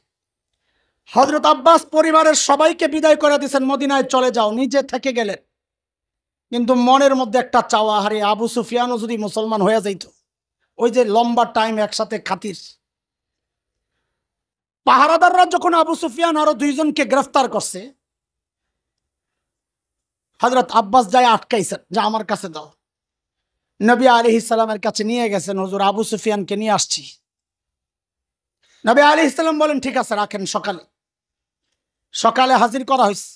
হযরত আব্বাস পরিবারের সবাইকে বিদায় করে দিয়েছেন, মদিনায় চলে যাও, নিজে থেকে গেলেন। কিন্তু মনের মধ্যে একটা চাওয়া, হারে আবু সুফিয়ানও যদি মুসলমান হয়ে যাইত। ওই যে লম্বা টাইম একসাথে খাতির। পাহারাদাররা যখন আবু সুফিয়ান আরো 2 জনকে গ্রেফতার করছে, হযরত আব্বাস যায় আটকাইছেন, যে আমার কাছে দাও। নবী আলাইহিস সালামের কাছে নিয়ে গেছেন, হুজুর আবু সুফিয়ানকে নিয়ে আসছি। নবী আলাইহিস সালাম বলেন ঠিক আছে রাখেন। সকালে হাজির করা হয়েছে।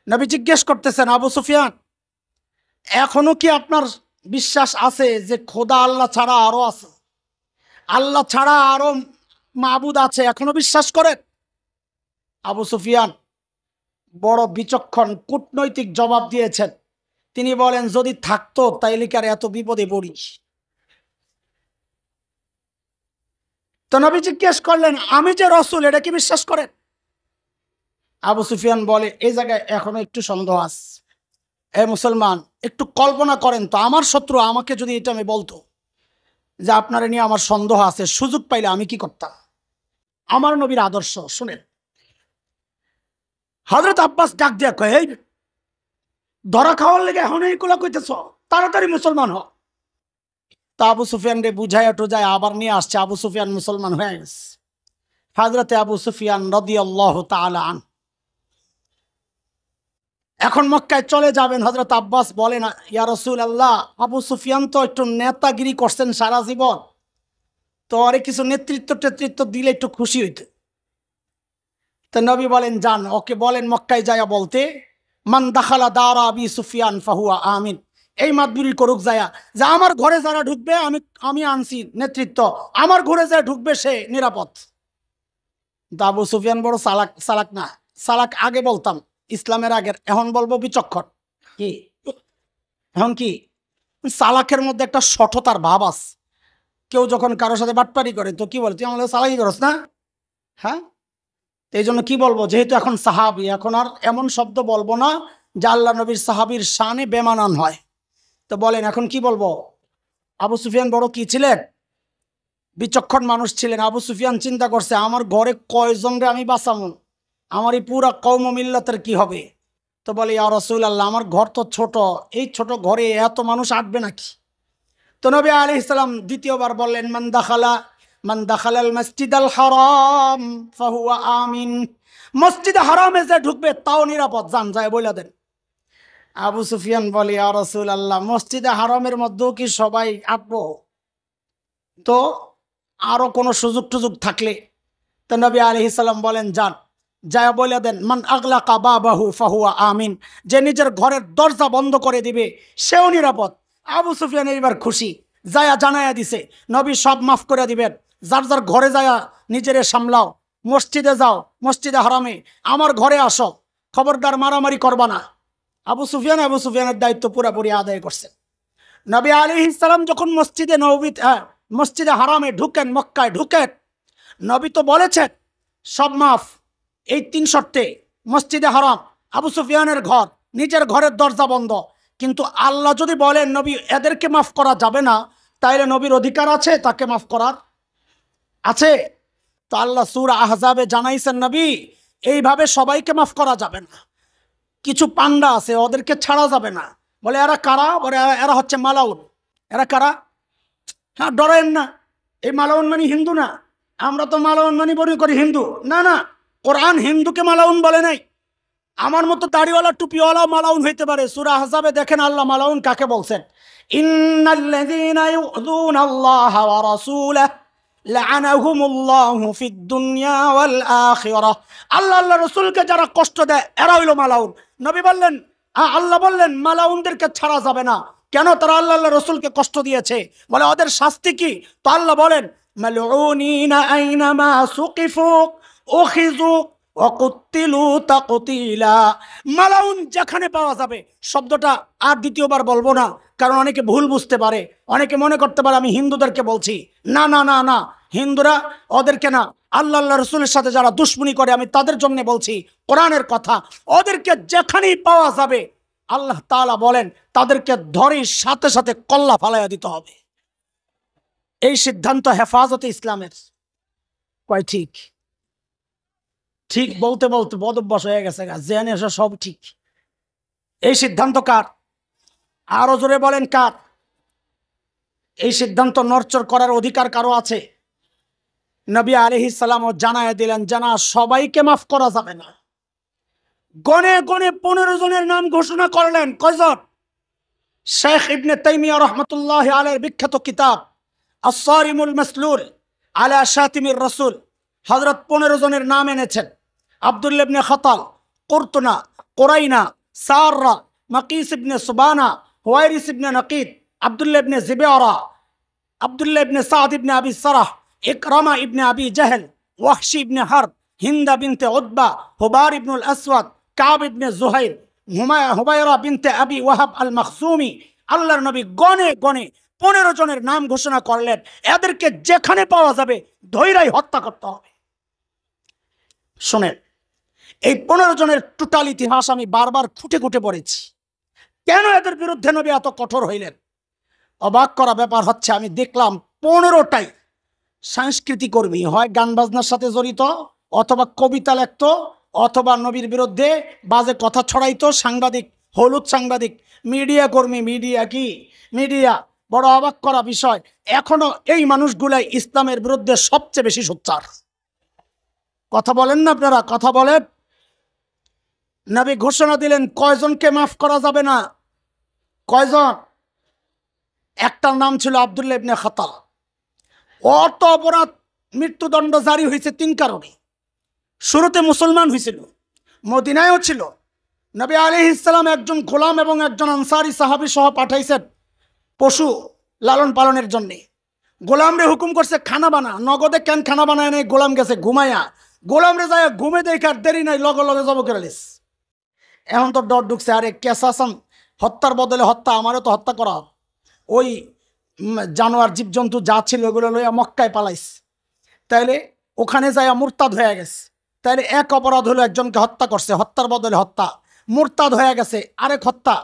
নবী জিজ্ঞেস করতেছেন, আবু সুফিয়ান এখনো কি আপনার বিশ্বাস আছে যে খোদা আল্লাহ ছাড়া আরো আছে, আল্লাহ ছাড়া আরো মাবুদ আছে, এখনো বিশ্বাস করেন? আবু সুফিয়ান বড় বিচক্ষণ কূটনৈতিক জবাব দিয়েছেন। তিনি বলেন, যদি থাকতো তাইলে কি আর এত বিপদে পড়ি? তো নবী জিজ্ঞেস করলেন, আমি যে রসুল এটা কি বিশ্বাস করেন? আবু সুফিয়ান বলে, এই জায়গায় এখনো একটু সন্দেহ আছে। এ মুসলমান, একটু কল্পনা করেন তো, আমার শত্রু আমাকে যদি এটা আমি বলতো যে আপনার নিয়ে আমার সন্দেহ আছে, সুযোগ পাইলে আমি কি করতাম? আমার নবীর আদর্শ শুনেন। হযরত আব্বাস ডাক দিয়া কয়, এই ধরা খাওয়ার লেগে এখন এইগুলা কইতেছ, তাড়াতাড়ি মুসলমান হ। তা আবু সুফিয়ান রে বুঝাইয়া টুজায় আবার নিয়ে আসছে। আবু সুফিয়ান মুসলমান হয়ে গেছে। হযরতে আবু সুফিয়ান রাদিয়াল্লাহু তাআলা আনহু এখন মক্কায় চলে যাবেন। হযরত আব্বাস বলেন, ইয়া রাসূলুল্লাহ, আবু সুফিয়ান তো একটু নেতাগিরি করছেন সারা জীবন, তো আরে কিছু নেতৃত্ব দিলে একটু খুশি হইতে। তো নবী বলেন, যান, ওকে বলেন মক্কায় যায়া বলতে, মান দাখালা দারা আবি সুফিয়ান ফাহুয়া আমিন। এই মাতবুরি করুক যায়া, যে আমার ঘরে যারা ঢুকবে আমি আনছি নেতৃত্ব, আমার ঘরে যারা ঢুকবে সে নিরাপদ। আবু সুফিয়ান বড় চালাক না, চালাক আগে বলতাম ইসলামের আগের, এখন বলবো বিচক্ষণ। কি এখন কি চালাকের মধ্যে একটা সঠতার ভাব আছে। কেউ যখন কারোর সাথে বাটপারি করে তো কি বলে, তুই আমাদের চালাকি করস না? হ্যাঁ, এই জন্য কি বলবো, যেহেতু এখন সাহাবি, এখন আর এমন শব্দ বলবো না যে আল্লাহ নবীর সাহাবির শানে বেমানান হয়। তো বলেন এখন কি বলবো? আবু সুফিয়ান বড় কি ছিলেন? বিচক্ষণ মানুষ ছিলেন। আবু সুফিয়ান চিন্তা করছে, আমার ঘরে কয়জন রে আমি বাঁচাবো, আমার এই পুরা কওম মিল্লাতের কি হবে? তো বলে, ইয়া রাসূলুল্লাহ, আমার ঘর তো ছোট, এই ছোট ঘরে এত মানুষ আটবে নাকি? তো নবী আলাইহিস সালাম দ্বিতীয়বার বললেন, মান দাখালাল মসজিদাল হারাম ফাহুয়া আমিন। মসজিদে হারামে যে ঢুকবে তাও নিরাপদ, যান যায় বলে দেন। আবু সুফিয়ান বলে, ইয়া রাসূলুল্লাহ, মসজিদে হারামের মধ্যেও কি সবাই আটবো? তো আরো কোনো সুযোগ টুযোগ থাকলে? তো নবী আলাইহিস সালাম বলেন, যান যায় বলে দেন, মান আগলাকা বাবাহু ফাহুয়া আমিন। যে নিজের ঘরের দরজা বন্ধ করে দিবে সেও নিরাপদ। আবু সুফিয়ান এইবার খুশি, যায়া জানায়া দিছে, নবী সব মাফ করে দিবেন, যার যার ঘরে যায়া নিজেরে সামলাও, মসজিদে যাও, মসজিদে হারামে, আমার ঘরে আসো, খবরদার মারামারি করবা না। আবু সুফিয়ানের দায়িত্ব পুরোপুরি আদায় করছেন। নবী আলাইহিস সালাম যখন মসজিদে হারামে ঢুকেন, মক্কায় ঢুকেন, নবী তো বলেছেন সব মাফ, এই 3 শর্তে। মসজিদে হারাম, আবু সুফিয়ানের ঘর, নিজের ঘরের দরজা বন্ধ। কিন্তু আল্লাহ যদি বলেন নবী এদেরকে মাফ করা যাবে না, তাইলে নবীর অধিকার আছে তাকে মাফ করার? আছে। তো আল্লাহ সূরা আহজাবে জানাইছেন, নবী এইভাবে সবাইকে মাফ করা যাবে না, কিছু পান্ডা আছে ওদেরকে ছাড়া যাবে না। বলে, এরা কারা? বলে, এরা হচ্ছে মালাউন। এরা কারা? হ্যাঁ, ডরেন না, এই মালাউন মানে হিন্দু না। আমরা তো মালাউন মানে মনে করি হিন্দু। না না, কোরআন হিন্দুকে মালাউন বলে নাই। আমার মতো দাড়িওয়ালা টুপিওয়ালা মালাউন হইতে পারে। সূরা আহজাবে দেখেন আল্লাহ মালাউন কাকে বলছেন। ইন্নাল্লাযীনা ইউযুনাল্লাহা ওয়া রাসূলাহু লাআনাহুমুল্লাহু ফিদ দুনিয়া ওয়াল আখিরাহ। আল্লাহ রাসূলকে যারা কষ্ট দেয় এরা হইল মালাউন। নবী বললেন, আল্লাহ বললেন মালাউনদেরকে ছাড়া যাবে না। কেন? তারা আল্লাহ রাসূলকে কষ্ট দিয়েছে। বলে, ওদের শাস্তি কি? তো আল্লাহ বলেন, মালউনিনা আইনামা সুকিফু উখিযু ওয়া কুতিলু তাকতিলা। মালাউন যেখানে পাওয়া যাবে, শব্দটা আর দ্বিতীয়বার বলবো না, কারণ অনেকে ভুল বুঝতে পারে, অনেকে মনে করতে পারে আমি হিন্দুদেরকে বলছি। না না না না, হিন্দুরা ওদেরকে না, আল্লাহ রসুলের সাথে যারা দুশ্মনী করে আমি তাদের জন্য বলছি কোরআনের কথা। ওদেরকে যেখানেই পাওয়া যাবে আল্লাহ তাআলা বলেন তাদেরকে ধরে সাথে সাথে কল্লা ফালাইয়া দিতে হবে। এই সিদ্ধান্ত হেফাজতে ইসলামের। কয় ঠিক? ঠিক বলতে বলতে বদভ্যাস হয়ে গেছে, জেনে এসে সব ঠিক। এই সিদ্ধান্ত কার? আরো জোরে বলেন কার? এই সিদ্ধান্ত নড়চড় করার অধিকার কারো আছে? নবী আলাইহিস সালাম জানায় দিলেন, জানা সবাইকে মাফ করা যাবে না। গনে গনে 15 জনের নাম ঘোষণা করলেন। কয়জন? শেখ ইবনে তাইমিয়া রহমতুল্লাহ আলাইহির বিখ্যাত কিতাব আস-সারিমুল মাসলুল আলা শাতিমির রাসূল, হযরত 15 জনের নাম এনেছেন। আব্দুল্লাহ ইবনে খাতাল, কুরতুনা, কুরাইনা, সাররা, মাকিস ইবনে সুবানা, হুয়াইরিস ইবনে নাকিদ, আব্দুল্লাহ ইবনে জিবারা, আব্দুল্লাহ ইবনে সাদ ইবনে আবি সারাহ, ইকরামা ইবনে আবি জাহল, ওয়াহশি ইবনে হারব, হিন্দা বিনতে উতবা, হুবার ইবনুল আসওয়াদ, কাব ইবনে জুহাইর, হুবায়রা বিনতে আবি ওয়াহাব আল মখজুমি। আল্লাহর নবী গনে গনে 15 জনের নাম ঘোষণা করলেন। এদেরকে যেখানে পাওয়া যাবে ধৈরাই হত্যা করতে হবে। শোনেন, এই 15 জনের টোটাল ইতিহাস আমি বারবার খুঁটে খুঁটে পড়েছি। কেন এদের বিরুদ্ধে নবী এত কঠোর হইলেন? অবাক করা ব্যাপার হচ্ছে, আমি দেখলাম 15টাই সাংস্কৃতিক কর্মী, হয় গান বাজনার সাথে জড়িত, অথবা কবিতা লিখত, অথবা নবীর বিরুদ্ধে বাজে কথা ছড়াইতো, সাংবাদিক, হলুদ সাংবাদিক, মিডিয়া কর্মী। মিডিয়া কি? মিডিয়া। বড় অবাক করা বিষয়, এখনো এই মানুষগুলাই ইসলামের বিরুদ্ধে সবচেয়ে বেশি সোচ্চার। কথা বলেন না আপনারা? কথা বলেন। নবী ঘোষণা দিলেন কয়জনকে মাফ করা যাবে না? কয়জন? একটার নাম ছিল আব্দুল্লাহ ইবনে খাতাল। অত অপরাধ, মৃত্যুদণ্ড জারি হয়েছে 3 কারণে। শুরুতে মুসলমান হয়েছিল, মদিনায়ও ছিল। নবী আলাইহিস সালাম একজন গোলাম এবং একজন আনসারী সাহাবী সহ পাঠাইছেন পশু লালন পালনের জন্যে। গোলামরে হুকুম করছে খানা বানা। নগদে কেন খানা বানায় নাই? গোলাম গেছে ঘুমাইয়া। গোলামরে যায় ঘুমে দেখার দেরি নাই, লগে লগে জব করে লিস। এখন তো ডর ঢুকছে, আরে কেসাসান, হত্যার বদলে হত্যা, আমারও তো হত্যা করা। ওই জানোয়ার জীবজন্তু যা ছিল ওগুলো লইয়া মক্কায় পালাইস, তাইলে ওখানে যাইয়া মুরতাদ হয়ে গেছে। তাইলে এক অপরাধ হলো একজনকে হত্যা করছে, হত্যার বদলে হত্যা। মুরতাদ হয়ে গেছে, আরেক হত্যা।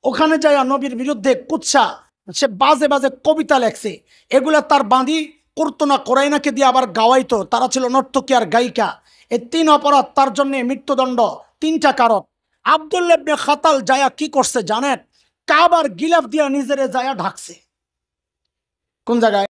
ওখানে যাইয়া নবীর বিরুদ্ধে কুৎসা, সে বাজে বাজে কবিতা লেখছে। এগুলা তার বাঁধি কুরতুনা, কোরাইনাকে দিয়ে আবার গাওয়াইতো। তারা ছিল নর্তকী আর গায়িকা। এই 3 অপরাধ তার জন্য মৃত্যুদণ্ড। 3টা কারণ। আব্দুল্লাহ ইবনে খাতাল যায়া কি করছে জানেন? কাবার গিলাফ দিয়া নিজেরে যায়া ঢাকছে। কোন জায়গায়?